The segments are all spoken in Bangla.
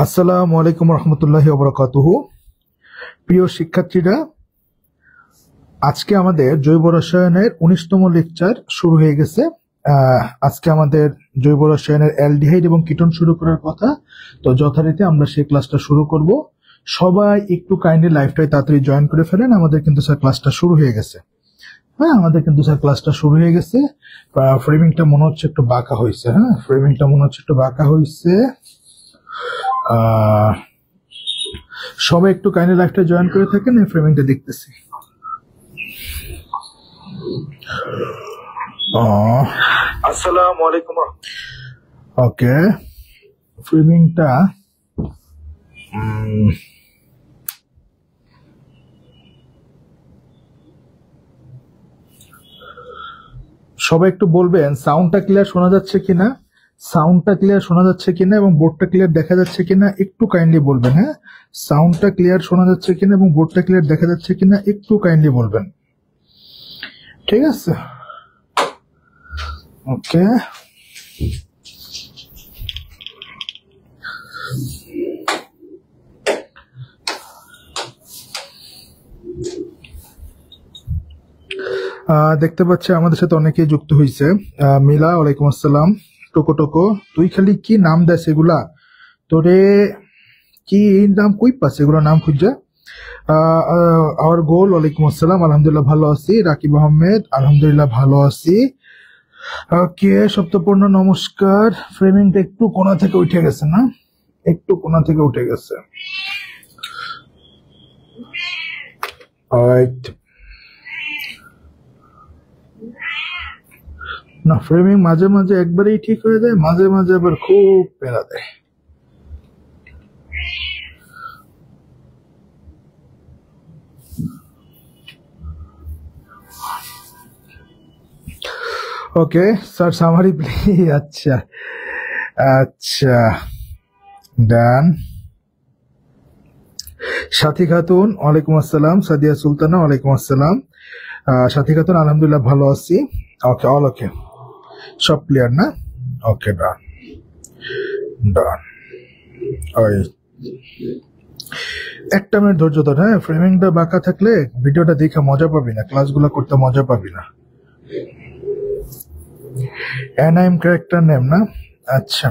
আসসালামু আলাইকুম রহমতুল্লাহি ওয়া বারাকাতুহু। প্রিয় শিক্ষার্থীরা, আজকে আমাদের জৈব রসায়নের 19তম লেকচার শুরু হয়ে গেছে। আজকে আমাদের জৈব রসায়নের অ্যালডিহাইড এবং কিটোন শুরু করার কথা। তো যথারীতি আমরা সেই ক্লাসটা শুরু করব। সবাই একটু কাইন্ডলি লাইভটাই তাড়াতাড়ি জয়েন করে ফেলেন। আমাদের কিন্তু স্যার ক্লাসটা শুরু হয়ে গেছে। আমাদের কিন্তু স্যার ক্লাসটা শুরু হয়ে গেছে। ফ্রেমিংটা মনে হচ্ছে একটু বাঁকা হয়েছে। ফ্রেমিংটা মনে হচ্ছে একটু বাঁকা হয়েছে। সবাই একটু কাইন্ডলি লাইভটা জয়েন করে থাকেন, এই ফ্রেমিংটা দেখতেছি। আসসালামু আলাইকুম। ওকে, ফ্রেমিংটা সবাই একটু বলবেন সাউন্ডটা ক্লিয়ার শোনা যাচ্ছে কিনা, সাউন্ডটা ক্লিয়ার শোনা যাচ্ছে কিনা এবং বোর্ডটা ক্লিয়ার দেখা যাচ্ছে কিনা একটু কাইন্ডলি বলবেন। সাউন্ডটা ক্লিয়ার শোনা যাচ্ছে কিনা এবং বোর্ডটা ক্লিয়ার দেখা যাচ্ছে কিনা একটু কাইন্ডলি বলবেন। ঠিক আছে, ওকে। দেখতে পাচ্ছি আমাদের সাথে অনেকেই যুক্ত হয়েছে। মিলা, ওয়ালাইকুম আসসালাম। টোকো টোকো, তুই খালি কি নাম দেয় সেগুলা, তোরে কি নাম কই পাস এগুলো নাম খুঁজা। আওয়ার গোল, ওয়ালাইকুম আসসালাম, আলহামদুলিল্লাহ ভালো আছি। রাকিব আহমেদ, আলহামদুলিল্লাহ ভালো আছি। ওকে, সপ্তপূর্ণ নমস্কার। ফ্রেমিংটা একটু কোণা থেকে উঠে গেছে না, একটু কোণা থেকে উঠে গেছে। অলরাইট, না ফ্রেমিং মাঝে মাঝে একবারেই ঠিক হয়ে যায়, মাঝে মাঝে আবার খুব পেরা দেয়। Okay sir, summary please. আচ্ছা আচ্ছা, ডান। সাথী খাতুন, ওয়ালাইকুম আসসালাম। সাদিয়া সুলতানা, ওয়ালাইকুম আসসালাম। সাথী খাতুন, আলহামদুলিল্লাহ ভালো আছি। ওকে, অল ওকে, সব ক্লিয়ার না? ওকে, ডান ডান। ওই একটা মিনিট ধৈর্য ধর। ফ্রেমিংটা বাঁকা থাকলে ভিডিওটা দেখে মজা পাবি না, ক্লাসগুলো করতে মজা পাবি না। অ্যানাইম ক্যারেক্টার নেম না? আচ্ছা,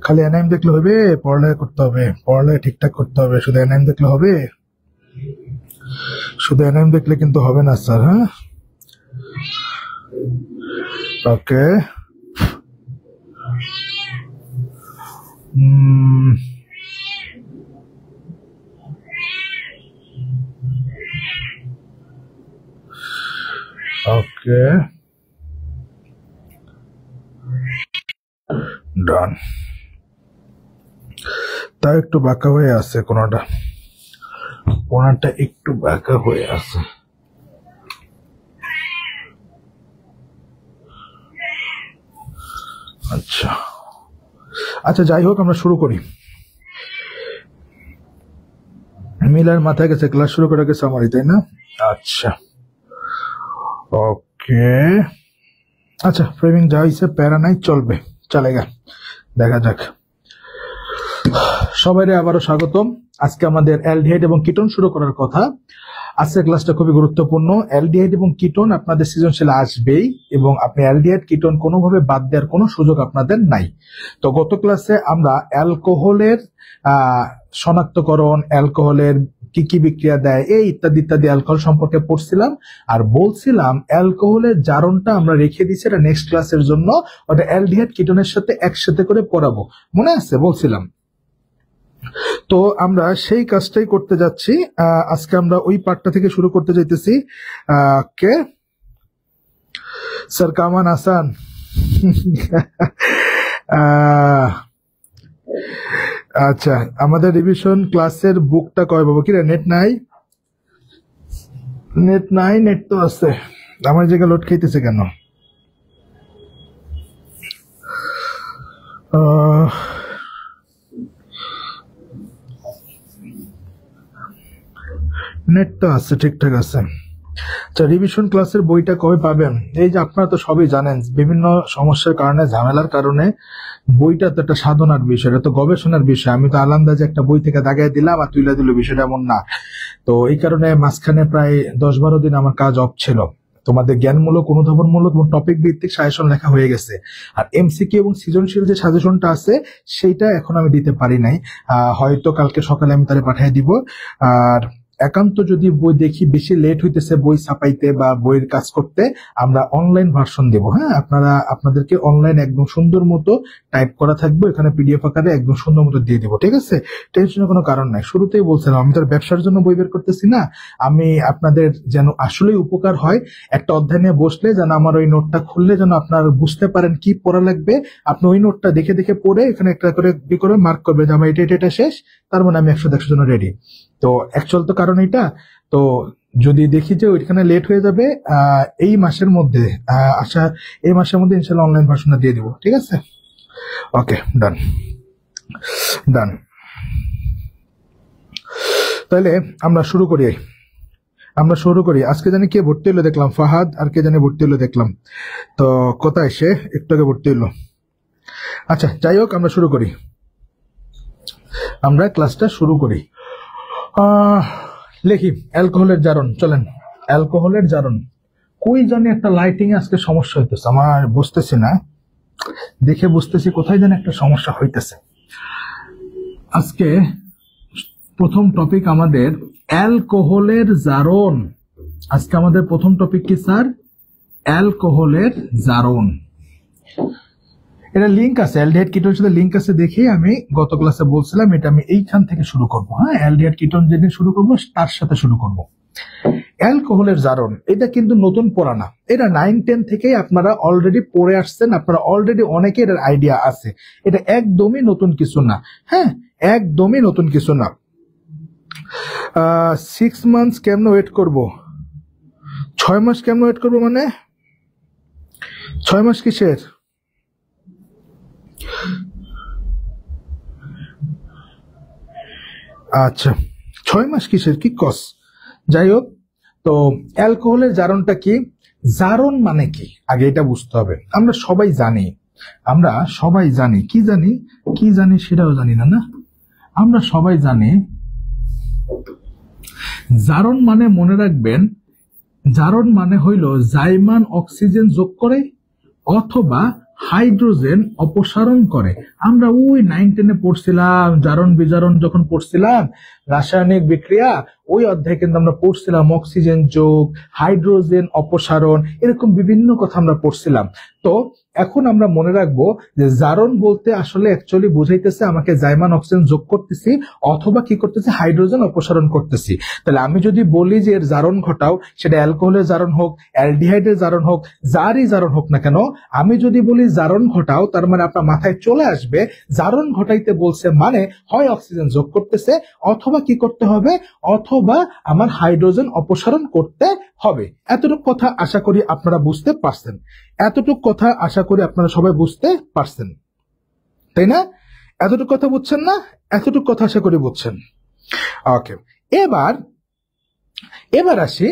খালি অ্যানাইম দেখলে হবে? পড়ালেখা করতে হবে, পড়ালেখা ঠিকঠাক করতে হবে। শুধু অ্যানাইম দেখলে হবে? শুধু অ্যানাইম দেখলে কিন্তু হবে না স্যার। ওকে, ওকে, ডান। তা একটু বাঁকা হয়ে আছে, কোনাটা একটু বাঁকা হয়ে আছে। আচ্ছা আচ্ছা, যাই হোক, আমরা শুরু করি। মিলার মাথায় গেছে, ক্লাস শুরু করে গেছে আমারই, তাই না? আচ্ছা, ওকে। আচ্ছা, ফ্রেমিং যা হয়েছে প্যারা নাই, চলবে, চালেগা, দেখা যাক। সবাইরে আবারও স্বাগতম। আজকে আমাদের অ্যালডিহাইড এবং কিটোন শুরু করার কথা। আজকের ক্লাসটা খুবই গুরুত্বপূর্ণ। অ্যালডিহাইড এবং কিটোন আপনাদের সৃজনশীলে আসবেই এবং আপনি অ্যালডিহাইড কিটোন কোনোভাবে বাদ দেওয়ার কোনো সুযোগ আপনাদের নাই। তো গত ক্লাসে আমরা অ্যালকোহলের শনাক্তকরণ, অ্যালকোহলের কি কি বিক্রিয়া দেয়, এই ইত্যাদি ইত্যাদি অ্যালকোহল সম্পর্কে পড়ছিলাম। আর বলছিলাম অ্যালকোহলের জারণটা আমরা রেখে দিচ্ছি, এটা নেক্সট ক্লাসের জন্য। ওটা অ্যালডিহাইড কিটোনের সাথে একসাথে করে পড়াবো, মনে আছে? বলছিলাম। তো আমরা সেই কাজটাই করতে যাচ্ছি। আজকে আমরা ওই পার্টটা থেকে শুরু করতে যাইতেছি। কে স্যার? কামান আসান। আচ্ছা, আমাদের রিভিশন ক্লাসের বুকটা কয় পাবো? কি রে, নেট নাই? নেট নাই? নেট তো আছে। আমার জায়গায় লোড খাইতেছে কেন? নেট তো আছে, ঠিকঠাক আছে। আচ্ছা, রিভিশন ক্লাসের বইটা কবে পাবেন? এই যে আপনারা তো সবই জানেন, বিভিন্ন সমস্যার কারণে, ঝামেলার কারণে বইটা তো একটা সাধনার বিষয়, এটা তো গবেষণার বিষয়। আমি তো আলান্দাজে একটা বই থেকে দাগাই দিলাম আর তুলে দিল, বিষয়টা এমন না। তো এই কারণে মাঝখানে প্রায় 10-12 দিন আমার কাজ অফ ছিল। তোমাদের জ্ঞানমূলক, অনুধাবনমূলক এবং টপিক ভিত্তিক সাজেশন লেখা হয়ে গেছে। আর এমসিকিউ এবং সৃজনশীল যে সাজেশনটা আছে সেইটা এখন আমি দিতে পারি নাই। হয়তো কালকে সকালে আমি তারে পাঠিয়ে দিব। আর একান্ত যদি বই দেখি বেশি লেট হইতেছে বই ছাপাইতে বা বইয়ের কাজ করতে, আমরা অনলাইন ভার্সন দেব। হ্যাঁ, আপনাদেরকে অনলাইন একদম সুন্দর মতো টাইপ করা থাকবে, এখানে পিডিএফ আকারে একদম সুন্দর মতো দিয়ে দেবো। ঠিক আছে, টেনশনের কোনো কারণ নাই। শুরুতেই বলছিলাম আমি তো আর ব্যবসার জন্য বই বের করতেছি না। আমি আপনাদের যেন আসলেই উপকার হয়, একটা অধ্যায় নিয়ে বসলে যেন আমার ওই নোটটা খুললে যেন আপনারা বুঝতে পারেন কি পড়া লাগবে। আপনি ওই নোটটা দেখে দেখে পড়ে এখানে একটা করে মার্ক করবে যে আমার এটা এটা শেষ, তার মানে আমি 100-100 জন্য রেডি। তো অ্যাকচুয়াল তো কারণ এটা। তো যদি দেখি যে ওইখানে লেট হয়ে যাবে, এই মাসের মধ্যে এই মাসের মধ্যে ইনশাল্লাহ অনলাইন ভার্সনটা দিয়ে দিব। ঠিক আছে, ওকে, ডান ডান। তাহলে আমরা শুরু করি। আজকে জানি কে ভর্তি হলো দেখলাম, ফাহাদ, আর কে জানি ভর্তি হলো দেখলাম। তো কোথায় সে একটু আগে ভর্তি হলো। আচ্ছা, যাই হোক, আমরা শুরু করি, আমরা ক্লাসটা শুরু করি। লিখি অ্যালকোহলের জারণ। চলেন, অ্যালকোহলের জারণ। কই জানি একটা লাইটিং আজকে সমস্যা হইতেছে, আমার বুঝতেছি না, দেখে বুঝতেছি কোথায় জানি একটা সমস্যা হইতেছে। আজকে প্রথম টপিক আমাদের অ্যালকোহলের জারণ। আজকে আমাদের প্রথম টপিক কি স্যার? অ্যালকোহলের জারণ। এটা লিঙ্ক আছে, অ্যালডিহাইড কিটোনের সাথে লিঙ্ক আছে, দেখে আমি গত ক্লাসে বলছিলাম এটা আমি এইখান থেকে শুরু করব। হ্যাঁ, অ্যালডিহাইড কিটোন যেদিন শুরু করব তার সাথে শুরু করব। অ্যালকোহলের জারণ এটা কিন্তু নতুন পড়া না, এটা 9-10 থেকেই আপনারা অলরেডি পড়ে আসছেন, আপনারা অলরেডি অনেকের আইডিয়া আছে। এটা একদমই নতুন কিছু না। হ্যাঁ, একদমই নতুন কিছু না। 6 মান্থস কেমন ওয়েট করব? 6 মাস কেমন ওয়েট করব? মানে 6 মাস কিসের? আচ্ছা, 6 মাস কিসের, কি কস? যাই হোক, তো অ্যালকোহলের জারণটা কি? জারণ মানে কি আগে এটা বুঝতে হবে। আমরা সবাই জানি কি জানি সেটাও জানি না। আমরা সবাই জানি জারণ মানে, মনে রাখবেন, জারণ মানে হইল জাইমান অক্সিজেন যোগ করে অথবা হাইড্রোজেন অপসারণ করে। আমরা ওই 9-10-এ পড়ছিলাম, জারণ বিজারণ যখন পড়ছিলাম, রাসায়নিক বিক্রিয়া, ওই অধ্যায়ে কিন্তু আমরা পড়ছিলাম অক্সিজেন যোগ, হাইড্রোজেন অপসারণ, এরকম বিভিন্ন কথা আমরা পড়ছিলাম। তো এখন আমরা মনে রাখবো যে জারণ বলতে আসলে অ্যাকচুয়ালি বুঝাইতেছে আমাকে জাইমান অক্সিজেন যোগ করতেছি অথবা কি করতেছি, হাইড্রোজেন অপসারণ করতেছি। তাহলে আমি যদি বলি যে এর জারণ ঘটাও, সেটা অ্যালকোহলের জারণ হোক, অ্যালডিহাইডের জারণ হোক, যারই জারণ হোক না কেন, আমি যদি বলি জারণ ঘটাও, তার মানে আপনার মাথায় চলে আসবে জারণ ঘটাইতে বলছে মানে হয় অক্সিজেন যোগ করতেছে অথবা কি করতে হবে, অথবা আমার হাইড্রোজেন অপসারণ করতে হবে। এতটুকু কথা আশা করি আপনারা বুঝতে পারছেন। এতটুকু কথা আশা করি আপনারা সবাই বুঝতে পারছেন, তাই না? এতটুকু কথা বুঝছেন না? এতটুকু কথা আশা করি বুঝছেন। ওকে, এবার আসি,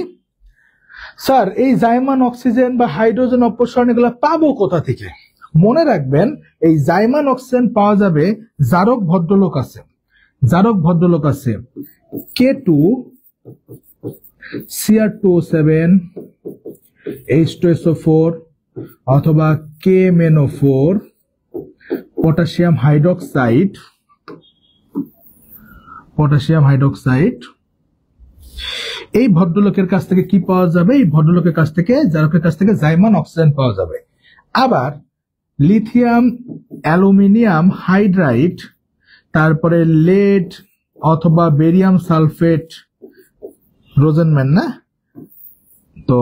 স্যার এই জাইমান অক্সিজেন বা হাইড্রোজেন অপসারণ এগুলো পাবো কোথা থেকে? মনে রাখবেন, এই জাইমান অক্সিজেন পাওয়া যাবে, জারক ভদ্রলোক আছে K2 Cr2O7 H2SO4 অথবা KMnO4 পটাশিয়াম হাইড্রোক্সাইড। এই ভদ্রলোকের কাছ থেকে কি পাওয়া যাবে? এই ভদ্রলোকের কাছ থেকে, জারকের কাছ থেকে জাইমান অক্সিজেন পাওয়া যাবে। আবার লিথিয়াম অ্যালুমিনিয়াম হাইড্রাইড, তারপরে লেড অথবা বেরিয়াম সালফেট, রোজেনম্যান না? তো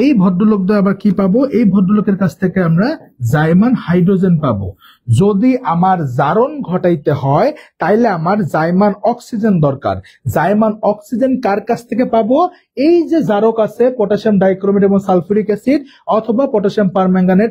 এই ভদ্রলোকদের আবার কি পাবো? এই ভদ্রলোকের কাছ থেকে আমরা জাইমান হাইড্রোজেন পাবো। যদি আমার জারণ ঘটাইতে হয় তাইলে আমার জাইমান অক্সিজেন দরকার। জাইমান অক্সিজেন কার কাছ থেকে পাবো? এই যে জারক আছে পটাশিয়াম ডাইক্রোমেট এবং সালফিউরিক অ্যাসিড অথবা পটাশিয়াম পারম্যাঙ্গানেট,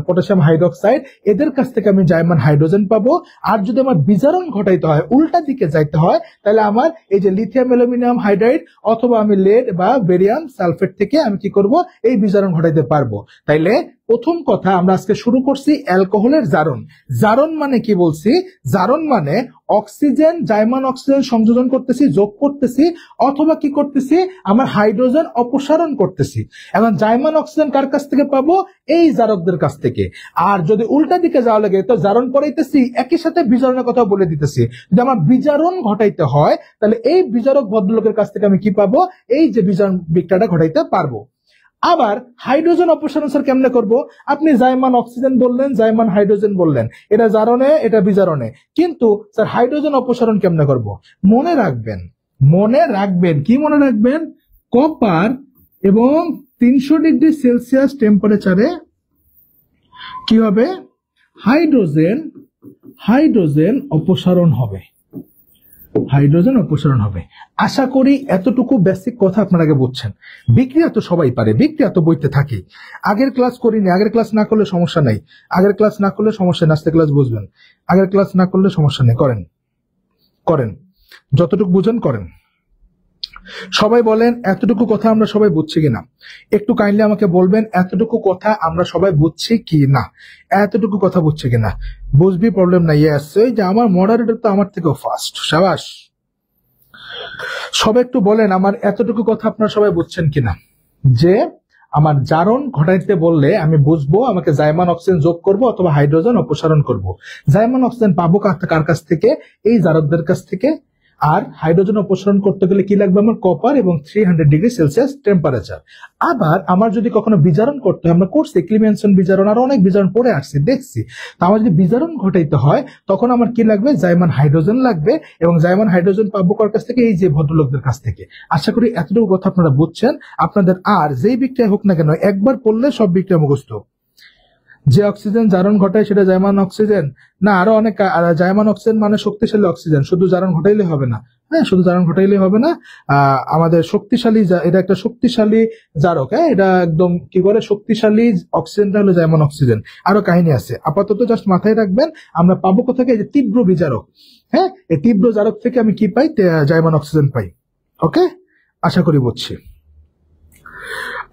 পটাশিয়াম হাইড্রোক্সাইড, এদের কাছ থেকে আমি জাইমান হাইড্রোজেন পাবো। আর যদি আমার বিজারণ ঘটাইতে হয়, উল্টা দিকে যাইতে হয়, তাহলে আমার এই যে লিথিয়াম অ্যালুমিনিয়াম হাইড্রাইড অথবা আমি লেড বা বেরিয়াম সালফেট থেকে আমি কি করব? এই বিজারণ ঘটাইতে পারবো। তাইলে প্রথম কথা আমরা আজকে শুরু করছি অ্যালকোহলের জারণ। জারণ মানে কি বলছি? জারণ মানে অক্সিজেন, জাইমান অক্সিজেন সংযোজন করতেছি, যোগ করতেছি, অথবা কি করতেছি? আমার হাইড্রোজেন অপসারণ করতেছি। এখন জাইমান অক্সিজেন কার কাছ থেকে পাবো? এই জারকদের কাছ থেকে। আর যদি উল্টা দিকে যাওয়া লাগে তো জারণ করাইতেছি, একই সাথে বিজারণের কথা বলে দিতেছি। যদি আমার বিজারণ ঘটাইতে হয় তাহলে এই বিজারক ভদ্রলোকের কাছ থেকে আমি কি পাবো? এই যে বিজারণ বিক্রিয়াটা ঘটাইতে পারবো। আবার হাইড্রোজেন অপসারণ স্যার কেমনে করব? আপনি জাইমান অক্সিজেন বললেন, জাইমান হাইড্রোজেন বললেন, এটা জারণে, এটা বিজারণে, কিন্তু স্যার হাইড্রোজেন অপসারণ কেমনে করব? মনে রাখবেন কি মনে রাখবেন? কপার এবং 300 ডিগ্রি সেলসিয়াস টেম্পারেচারে কি হবে? হাইড্রোজেন অপসারণ হবে। হাইড্রোজেন অপসারণ হবে। আশা করি এতটুকু বেসিক কথা আপনারা আগে বুঝছেন। বিক্রিয়া তো সবাই পারে, বিক্রিয়া তো বইতে থাকে। আগের ক্লাস করিনি, আগের ক্লাস না করলে সমস্যা নাই, আগের ক্লাস না করলে সমস্যা নেই, আজকে ক্লাস বুঝবেন। আগের ক্লাস না করলে সমস্যা নেই, করেন যতটুকু বুঝেন করেন। সবাই বলেন এতটুকু কথা আমরা সবাই বুঝছি কিনা? একটু কাইন্ডলি আমাকে বলবেন এতটুকু কথা আমরা সবাই বুঝছি কি না, এতটুকু কথা বুঝছি কিনা। বুঝবি, প্রবলেম নাই। এই যে আমার মডারেটর তো আমার থেকেও ফাস্ট, সাবাস। সবাই একটু বলেন আমার এতটুকু কথা আপনারা সবাই বুঝছেন কিনা, যে আমার জারণ ঘটাইতে বললে আমি বুঝবো আমাকে জাইমান অক্সিজেন যোগ করব অথবা হাইড্রোজেন অপসারণ করব। জাইমান অক্সিজেন পাবো কার কাছ থেকে? এই জারকদের কাছ থেকে। আর হাইড্রোজেন অপসারণ করতে গেলে কি লাগবে? আমার কপার এবং 300 ডিগ্রি সেলসিয়াস টেম্পারেচার। আবার আমার যদি কখনো বিজারণ করতে হয়, আমরা করছি ক্লিমেনসন বিজারণ, আর অনেক বিজারণ পড়ে আসছি, দেখছি। তো আমার যদি বিজারণ ঘটাইতে হয় তখন আমার কি লাগবে? জাইমান হাইড্রোজেন লাগবে। এবং জাইমান হাইড্রোজেন পাবো কার কাছ থেকে? এই যে ভদ্রলোকদের কাছ থেকে। আশা করি এতটুকু কথা আপনারা বুঝছেন। আপনাদের আর যেই বিক্রিয়া হোক না কেন, একবার পড়লে সব বিক্রিয়া মুখস্থ। যে অক্সিজেন জারণ ঘটায় সেটা জাইমান অক্সিজেন না, আরো অনেক। জাইমান অক্সিজেন মানে শক্তিশালী অক্সিজেন, শুধু জারণ ঘটাইলে হবে না। হ্যাঁ, শুধু জারণ ঘটাইলে হবে না। আমাদের শক্তিশালী, এটা একটা শক্তিশালী জারক। হ্যাঁ, এটা একদম কি করে শক্তিশালী অক্সিজেনটা হলো জাইমান অক্সিজেন। আরো কাহিনী আছে, আপাতত জাস্ট মাথায় রাখবেন। আমরা পাবো কোথা থেকে? যে তীব্র বিজারক। হ্যাঁ, এই তীব্র জারক থেকে আমি কি পাই? জাইমান অক্সিজেন পাই। ওকে, আশা করি বুঝছি,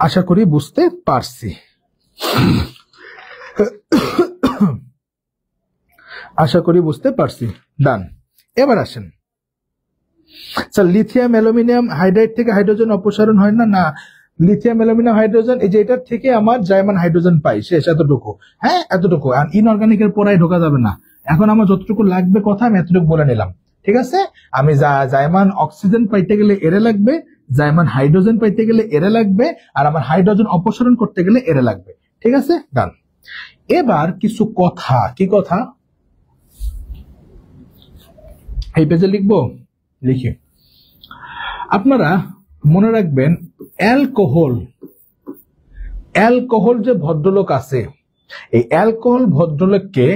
আশা করি বুঝতে পারছি। আশা করি বুঝতে পারছি। ডান। এবার আসেন স্যার, লিথিয়াম অ্যালুমিনিয়াম হাইড্রাইড থেকে হাইড্রোজেন অপসারণ হয় না? না, লিথিয়াম অ্যালুমিনিয়াম হাইড্রোজেন, এই যে এটার থেকে আমার জাইমান হাইড্রোজেন পাই, শেষ, এতটুকু। হ্যাঁ, এতটুকু। আর ইনঅর্গানিকের পড়ায় ঢোকা যাবে না। এখন আমার যতটুকু লাগবে কথা আমি এতটুকু বলে নিলাম, ঠিক আছে? আমি জাইমান অক্সিজেন পাইতে গেলে এরে লাগবে, জাইমান হাইড্রোজেন পাইতে গেলে এরে লাগবে, আর আমার হাইড্রোজেন অপসারণ করতে গেলে এরে লাগবে, ঠিক আছে? ডান। এবার কিছু কথা, কি কথা এই পেজে লিখবো, লিখি। আপনারা মনে রাখবেন অ্যালকোহল যে ভদ্রলোক আছে, এই অ্যালকোহল ভদ্রলোককে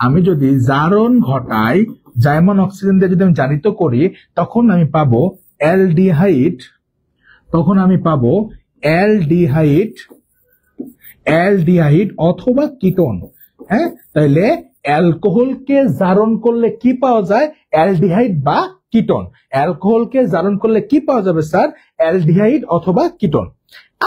আমি যদি জারণ ঘটাই, জাইমান অক্সিজেন দিয়ে যদি আমি জারিত করি, তখন আমি পাবো অ্যালডিহাইড, অ্যালডিহাইড অথবা কিটোন। হ্যাঁ, তাইলে অ্যালকোহলকে জারণ করলে কি পাওয়া যায়? অ্যালডিহাইড বা কিটোন। অ্যালকোহলকে জারণ করলে কি পাওয়া যাবে স্যার? অ্যালডিহাইড অথবা কিটোন।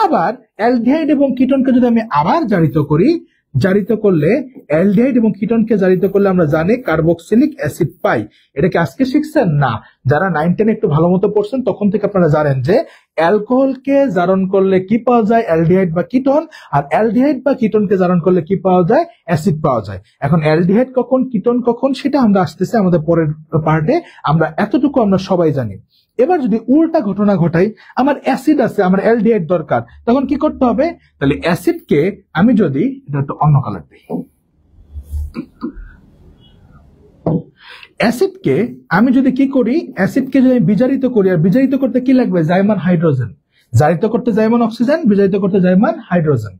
আবার অ্যালডিহাইড এবং কিটোনকে যদি আমি আবার জারিত করলে অ্যালডিহাইড এবং কিটোনকে জারিত করলে আমরা জানি কার্বক্সিলিক অ্যাসিড পাই। এটা কি আজকে শিখছেন? না, যারা 9-10 একটু ভালো মতো পড়ছেন তখন থেকে আপনারা জানেন যে অ্যালকোহলকে জারণ করলে কি পাওয়া যায়? অ্যালডিহাইড বা কিটোন। আর অ্যালডিহাইড বা কিটোনকে জারণ করলে কি পাওয়া যায়? অ্যাসিড পাওয়া যায়। এখন অ্যালডিহাইড কখন, কিটোন কখন, সেটা আমরা আসতেছি আমাদের পরের পার্টে। আমরা এতটুকু আমরা সবাই জানি। এবার যদি উল্টা ঘটনা ঘটাই, আমার অ্যাসিড আছে, আমার অ্যালডিহাইড দরকার, তখন কি করতে হবে? তাহলে অ্যাসিডকে আমি যদি, এটা একটু অন্য কালার দিই, অ্যাসিডকে আমি যদি কি করি, অ্যাসিডকে যদি বিজারিত করি, আর বিজারিত করতে কি লাগবে? জাইমান হাইড্রোজেন। জারিত করতে জাইমান অক্সিজেন, বিজারিত করতে জাইমান হাইড্রোজেন।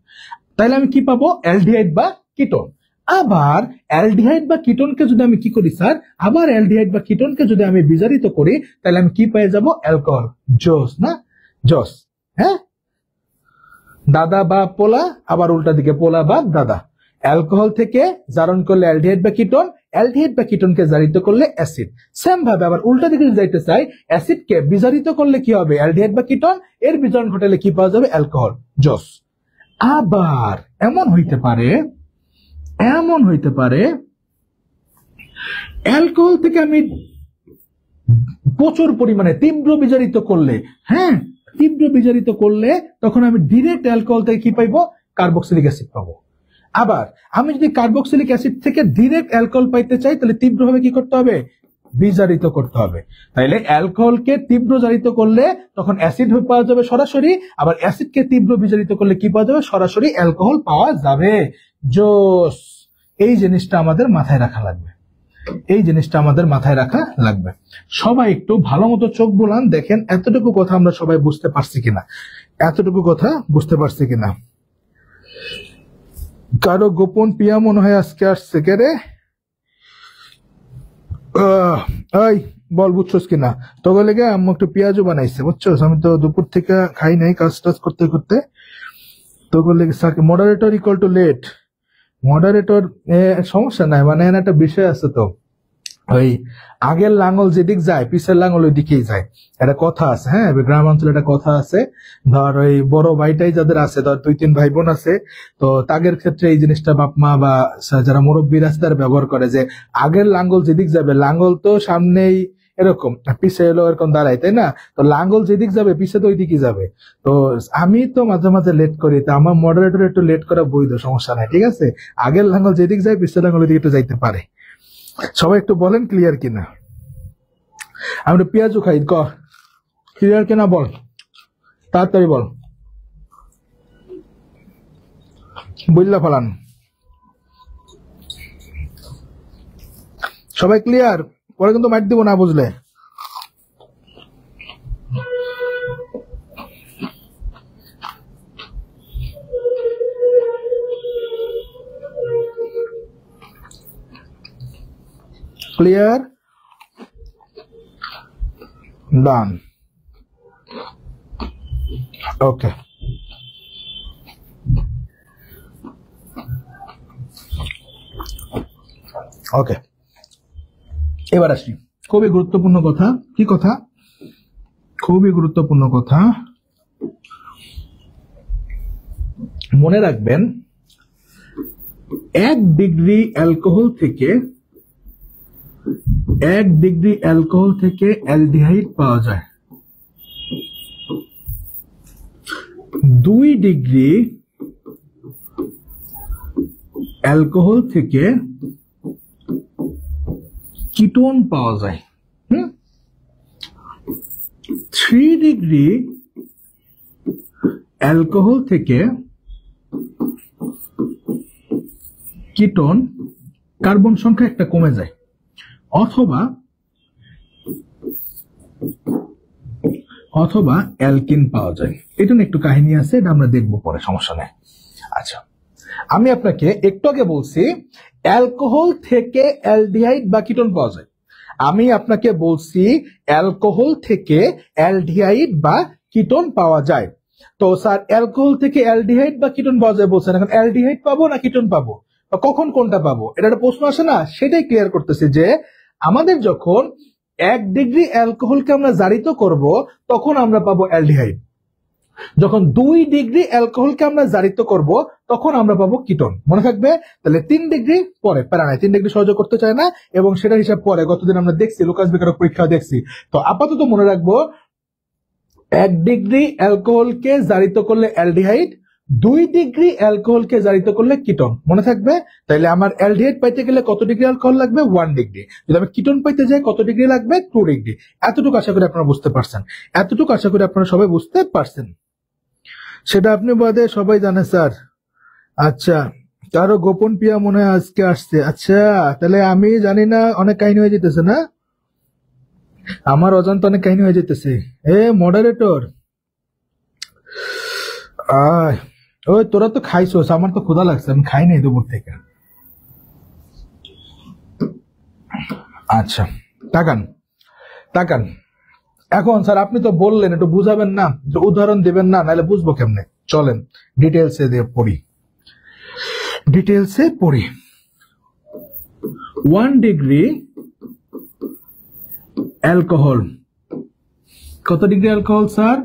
তাহলে আমি কি পাবো? অ্যালডিহাইড বা কিটোন। আবার অ্যালডিহাইড বা কিটোনকে যদি আমি কি করি স্যার, আবার অ্যালডিহাইড বা কিটোনকে যদি আমি বিজারিত করি, তাহলে আমি কি পেয়ে যাব? অ্যালকোহল। জোস না? জোস। হ্যাঁ, দাদা বা পোলা, আবার উল্টা দিকে পোলা বা দাদা। অ্যালকোহল থেকে জারণ করলে অ্যালডিহাইড বা কিটোন, অ্যালডিহাইড বা কিটোনকে জারিত করলে অ্যাসিড। সেম ভাবে আবার উল্টা দিকে যদি যাইতে চাই, অ্যাসিডকে বিজারিত করলে কি হবে? অ্যালডিহাইড বা কিটোন, এর বিজারণ ঘটালে কি পাওয়া যাবে? অ্যালকোহল। জোস। আবার এমন হইতে পারে অ্যালকোহল থেকে আমি প্রচুর পরিমাণে তীব্র বিজারিত করলে, হ্যাঁ, তীব্র বিজারিত করলে তখন আমি ডিরেক্ট অ্যালকোহল থেকে কি পাইবো? কার্বক্সিলিক অ্যাসিড পাবো। আবার আমি যদি কার্বক্সিলিক অ্যাসিড থেকে ডিরেক্ট অ্যালকোহল পাইতে চাই, তাহলে তীব্রভাবে কি করতে হবে? বিজারিত করতে হবে। তাইলে অ্যালকোহলকে তীব্র জারিত করলে তখন অ্যাসিড পাওয়া যাবে সরাসরি, আবার অ্যাসিডকে তীব্র বিজারিত করলে কি পাওয়া যাবে? সরাসরি অ্যালকোহল পাওয়া যাবে। জোস। এই জিনিসটা আমাদের মাথায় রাখা লাগবে, এই জিনিসটা আমাদের মাথায় রাখা লাগবে। সবাই একটু ভালো মতো চোখ বুলান, দেখেন এতটুকু কথা আমরা সবাই বুঝতে পারছি কিনা, এতটুকু কথা বুঝতে পারছি কিনা। কারো গোপন পিয়া মনে হয় আজকে আসছে কে রে? এই বল, বুঝছোস কিনা? তোকে লেগে আম্মু একটু পেঁয়াজও বানাইছে, বুঝছোস? আমি তো দুপুর থেকে খাই নাই, কাজ টাজ করতে করতে। তোকে লেগে moderator equal to late. Moderator সমস্যা নাই, মানে একটা বিষয় আছে তো, ওই আগের লাঙ্গল যেদিক যায় পিছের লাঙ্গল ওই দিকেই যায়, একটা কথা আছে। হ্যাঁ, গ্রাম অঞ্চলে একটা কথা আছে। ধর ওই বড় ভাইটাই যাদের আছে, ধর 2-3 ভাই বোন আছে, তো তাদের ক্ষেত্রে এই জিনিসটা বাপ মা বা যারা মুরব্বীরা আছে তারা ব্যবহার করে যে আগের লাঙ্গল যেদিক যাবে, লাঙ্গল তো সামনেই এরকম, পিছে এলো এরকম দাঁড়ায়, তাই না? তো লাঙ্গল যেদিক যাবে পিছে তো ওই দিকই যাবে। তো আমি তো মাঝে মাঝে লেট করি, তো আমার মডারেটর একটু লেট করা বৈধ, সমস্যা নাই, ঠিক আছে? আগের লাঙ্গল যেদিক যায় পিছের লাঙ্গল ওই দিকে একটু যাইতে পারে। সবাই একটু বলেন ক্লিয়ার কিনা। আমি একটু পেঁয়াজও খাই, ক্লিয়ার কিনা বল, তাড়াতাড়ি বল, বুঝলা ফলান। সবাই ক্লিয়ার? পরে কিন্তু মাইট দিব না বুঝলে। ক্লিয়ার? ডান। ওকে, ওকে, এবার আসি খুবই গুরুত্বপূর্ণ কথা। কি কথা? খুবই গুরুত্বপূর্ণ কথা। মনে রাখবেন, 1 ডিগ্রি অ্যালকোহল থেকে অ্যালডিহাইড পাওয়া যায়। 2 ডিগ্রি অ্যালকোহল থেকে কিটোন পাওয়া যায়। 3 ডিগ্রি অ্যালকোহল থেকে কিটোন, কার্বন সংখ্যা একটা কমে যায়, অথবা অ্যালকিন পাওয়া যায়। এটা নিয়ে একটু কাহিনী আছে, এটা আমরা দেখবো পরে, সমস্যা নেই। আচ্ছা, আমি আপনাকে একটু আগে বলছি অ্যালকোহল থেকে অ্যালডিহাইড বা কিটোন পাওয়া যায়। আমি আপনাকে বলছি অ্যালকোহল থেকে অ্যালডিহাইড বা কিটোন পাওয়া যায়। তো স্যার, অ্যালকোহল থেকে অ্যালডিহাইড বা কিটোন পাওয়া যায় বলছেন, এখন অ্যালডিহাইড পাবো না কিটোন পাবো, বা কখন কোনটা পাবো, এটা একটা প্রশ্ন আসে না? সেটাই ক্লিয়ার করতেছে যে আমাদের যখন 1 ডিগ্রি অ্যালকোহলকে আমরা জারিত করব তখন আমরা পাবো অ্যালডিহাইড, যখন 2 ডিগ্রি অ্যালকোহলকে আমরা জারিত করব তখন আমরা পাবো কিটোন। মনে থাকবে? তাহলে 3 ডিগ্রি পরে, প্যারা নাই, 3 ডিগ্রি সহ্য করতে চায় না, এবং সেটার হিসাব পরে গতদিন আমরা দেখছি, লুকাস বেকারের পরীক্ষা দেখছি। তো আপাতত মনে রাখবো 1 ডিগ্রি অ্যালকোহলকে জারিত করলে অ্যালডিহাইড, 2 ডিগ্রি অ্যালকোহলকে জারিত করলে কিটোন। মনে থাকবে? তাইলে আমার অ্যালডিহাইড পাইতে গেলে কত ডিগ্রি অ্যালকোহল লাগবে? 1 ডিগ্রি। যদি আমি কিটোন পাইতে যাই কত ডিগ্রি লাগবে? 2 ডিগ্রি। এতটুকু আশা করি আপনারা বুঝতে পারছেন, এতটুকু আশা করি আপনারা সবাই বুঝতে পারছেন। সেটা আপনি বাদে সবাই জানে স্যার। আচ্ছা, কারো গোপন পিয়া মনে হয় আজকে আসছে। আচ্ছা, তাহলে আমি জানি না, অনেক কাহিনী হয়ে যেতেছে না, আমার অজান্ত অনেক কাহিনী হয়ে যেতেছে। এ মডারেটর, ওই তোরা তো খাইছোস, আমার তো ক্ষুধা লাগছে, আমি খাই নাই দুপুর থেকে। আচ্ছা তাকান তাকান। এখন স্যার আপনি তো বললেন একটু বুঝাবেন না, উদাহরণ দিবেন না, নাহলে বুঝবো কেমনে? চলেন ডিটেলসে দিয়ে পড়ি, ডিটেলসে পড়ি। 1 ডিগ্রি অ্যালকোহল, কত degree alcohol sir?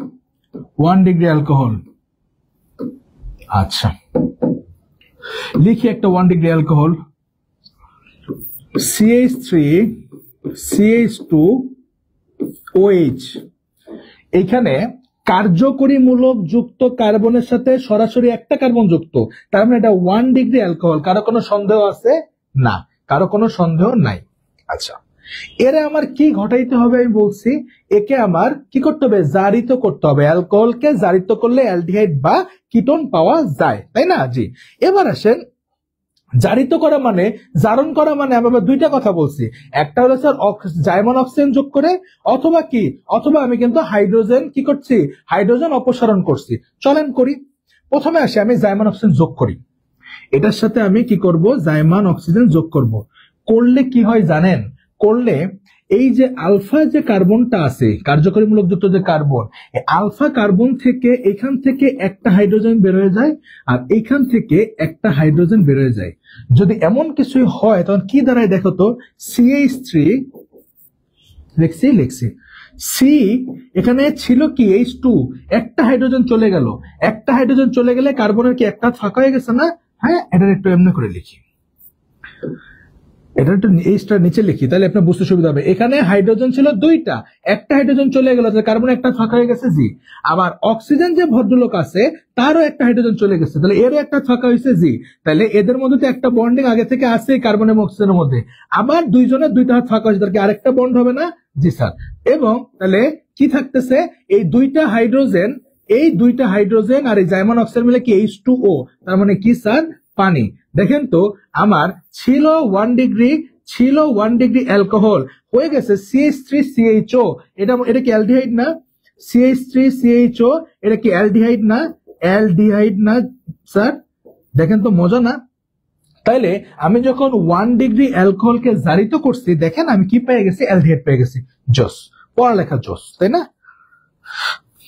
1 degree alcohol. আচ্ছা লিখি একটা 1 ডিগ্রি অ্যালকোহল, CH3 CH2OH। এখানে কার্যকরীমূলক যুক্ত কার্বনের সাথে সরাসরি একটা কার্বন যুক্ত, তার মানে এটা 1 ডিগ্রি অ্যালকোহল। কারো কোনো সন্দেহ আছে? না, কারো কোনো সন্দেহ নাই। আচ্ছা এরা আমার কি ঘটাইতে হবে? আমি বলছি একে আমার কি করতে হবে? জারিত করতে হবে। অ্যালকোহলকে জারিত করলে অ্যালডিহাইড বা কিটোন পাওয়া যায়, তাই না? জি। এবার আসেন, জারিত করা মানে, জারণ করা মানে আমি আবার দুইটা কথা বলছি। একটা হলো স্যার জাইমন অক্সিজেন যোগ করে, অথবা কি, অথবা আমি কিন্তু হাইড্রোজেন কি করছি? হাইড্রোজেন অপসারণ করছি। চলেন করি। প্রথমে আসি আমি জাইমন অক্সিজেন যোগ করি। এটার সাথে আমি কি করব? জাইমান অক্সিজেন যোগ করব। করলে কি হয় জানেন? করলে এই যে আলফা যে কার্বনটা আছে, কার্যকরীমূলক যুক্ত যে কার্বন, আলফা কার্বন থেকে এখান থেকে একটা হাইড্রোজেন বের হয়ে যায়, আর এইখান থেকে একটা হাইড্রোজেন বের হয়ে যায়। যদি এমন কিছুই হয় তখন কি দাঁড়ায় দেখো তো? CH3 লিখছি সি, এখানে ছিল কি H2, একটা হাইড্রোজেন চলে গেল। একটা হাইড্রোজেন চলে গেলে কার্বনের কি একটা ফাঁকা হয়ে গেছে না? হ্যাঁ, এটার একটু এমনি করে লিখি, এটা একটু এইচটা নিচে লিখি, তাহলে আপনার বুঝতে সুবিধা হবে। এখানে হাইড্রোজেন ছিল দুইটা, একটা হাইড্রোজেন চলে গেল, কার্বন একটা ফাঁকা হয়ে গেছে জি। আবার অক্সিজেন যে ভদ্রলোক আছে তারও একটা হাইড্রোজেন চলে গেছে, তাহলে এরও একটা ফাঁকা হয়েছে জি। তাহলে এদের মধ্যে তো একটা বন্ডিং আগে থেকে আছে কার্বন এবং অক্সিজেনের মধ্যে, আবার দুইজনের দুইটা হাত ফাঁকা হয়েছে, তার কি আরেকটা বন্ড হবে না? জি স্যার। এবং তাহলে কি থাকতেছে? এই দুইটা হাইড্রোজেন, এই দুইটা হাইড্রোজেন আর এই জাইমন অক্সাইড মিলে কি H2O, তার মানে কি স্যার? পানি। দেখেন তো আমার ছিল 1 ডিগ্রি অ্যালকোহল, হয়ে গেছে CH3CHO। এটা কি অ্যালডিহাইড না? CH3CHO এটা কি অ্যালডিহাইড না? অ্যালডিহাইড না স্যার? দেখেন তো মজা না? তাইলে আমি যখন 1 ডিগ্রি অ্যালকোহলকে জারিত করছি, দেখেন আমি কি পেয়ে গেছি? অ্যালডিহাইড পেয়ে গেছি। জোস, পড়ালেখা জোস, তাই না?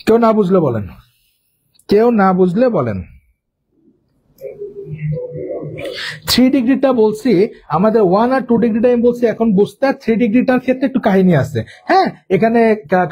কেউ না বুঝলে বলেন, কেউ না বুঝলে বলেন। 3 ডিগ্রিটা বলছি, আমাদের 1 আর 2 ডিগ্রিটা আমি বলছি এখন বুঝতে। 3 ডিগ্রিটার ক্ষেত্রে একটু কাহিনী আছে। হ্যাঁ, এখানে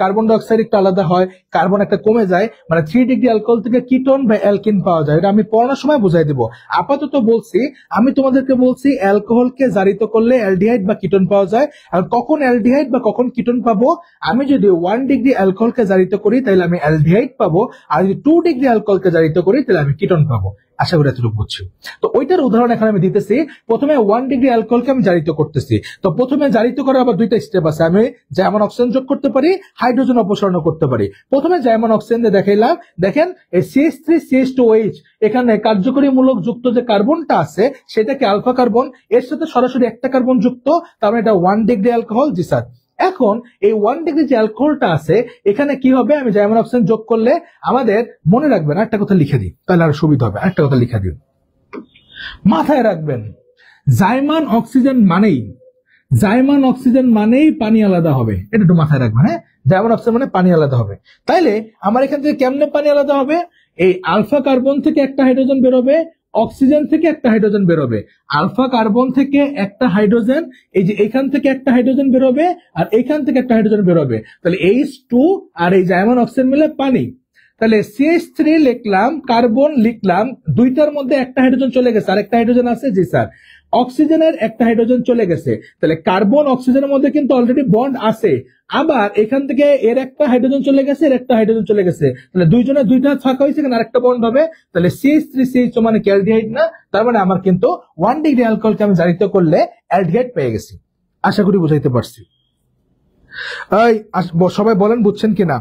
কার্বন ডাইঅক্সাইড একটু আলাদা হয়, কার্বন একটা কমে যায়, মানে 3 ডিগ্রি অ্যালকোহল থেকে কিটোন বা অ্যালকিন পাওয়া যায়। এটা আমি পড়ানোর সময় বুঝাই দিব। আপাতত বলছি, আমি তোমাদেরকে বলছি অ্যালকোহলকে জারিত করলে অ্যালডিহাইড বা কিটোন পাওয়া যায়। আর কখন অ্যালডিহাইড বা কখন কিটোন পাবো? আমি যদি 1 ডিগ্রি অ্যালকোহলকে জারিত করি তাহলে আমি অ্যালডিহাইড পাবো, আর যদি 2 ডিগ্রি অ্যালকোহলকে জারিত করি তাহলে আমি কিটোন পাবো। আশা করি এতটুকু বুঝছি। তো ওইটার উদাহরণ এখন আমি দিতেছি। প্রথমে 1 ডিগ্রি অ্যালকোহলকে আমি জারিত করতেছি। তো প্রথমে জারিত করার আবার দুইটা স্টেপ আছে। আমি জাইমন অক্সিজেন যোগ করতে পারি, হাইড্রোজেন অপসারণ করতে পারি। প্রথমে জাইমন অক্সিজেন দিয়ে দেখাইলাম। দেখেন এই CH3CH2OH, এখানে কার্যকরীমূলক যুক্ত যে কার্বনটা আছে সেটা কি আলফা কার্বন, এর সাথে সরাসরি একটা কার্বন যুক্ত, তার মানে এটা 1 ডিগ্রি অ্যালকোহল। জি স্যার। এখন এই 1 ডিগ্রি যে অ্যালকোহলটা আছে এখানে কি হবে? আমি জাইমন অক্সিজেন যোগ করলে আমাদের মনে রাখবেন, একটা কথা লিখে দিই তাহলে আরো সুবিধা হবে। একটা কথা লিখে দিন, মাথায় রাখবেন, জাইমান অক্সিজেন মানেই পানি আলাদা হবে। এটা একটু মাথায় রাখবেন। হ্যাঁ, জাইমান অক্সিজেন মানে পানি আলাদা হবে। তাইলে আমার এখান থেকে কেমনে পানি আলাদা হবে? এই আলফা কার্বন থেকে একটা হাইড্রোজেন বেরোবে, অক্সিজেন থেকে একটা হাইড্রোজেন বেরোবে। আলফা কার্বন থেকে একটা হাইড্রোজেন, এই যে এখান থেকে একটা হাইড্রোজেন বেরোবে, আর এখান থেকে একটা হাইড্রোজেন বেরোবে। তাহলে H2 আর এই জাইমান অক্সিজেন মিলে পানি। তাহলে CH3 লিখলাম, কার্বন লিখলাম, দুইটার মধ্যে একটা হাইড্রোজেন চলে গেছে, আর একটা হাইড্রোজেন আছে। জি স্যার। অক্সিজেনের একটা হাইড্রোজেন চলে গেছে, তাহলে কার্বন অক্সিজেনের মধ্যে কিন্তু অলরেডি বন্ড আছে। আবার এখান থেকে এর একটা হাইড্রোজেন চলে গেছে, এর একটা হাইড্রোজেন চলে গেছে, তাহলে দুইজনের দুইটা ফাঁকা হয়েছে, এখানে আরেকটা বন্ড হবে। তাহলে CH3CHO মানে অ্যালডিহাইড না? তার মানে আমার কিন্তু 1 ডিগ্রি অ্যালকোহলকে আমি জারিত করলে অ্যালডিহাইড পেয়ে গেছি। আশা করি বুঝাইতে পারছি। সবাই বলেন বুঝছেন কিনা?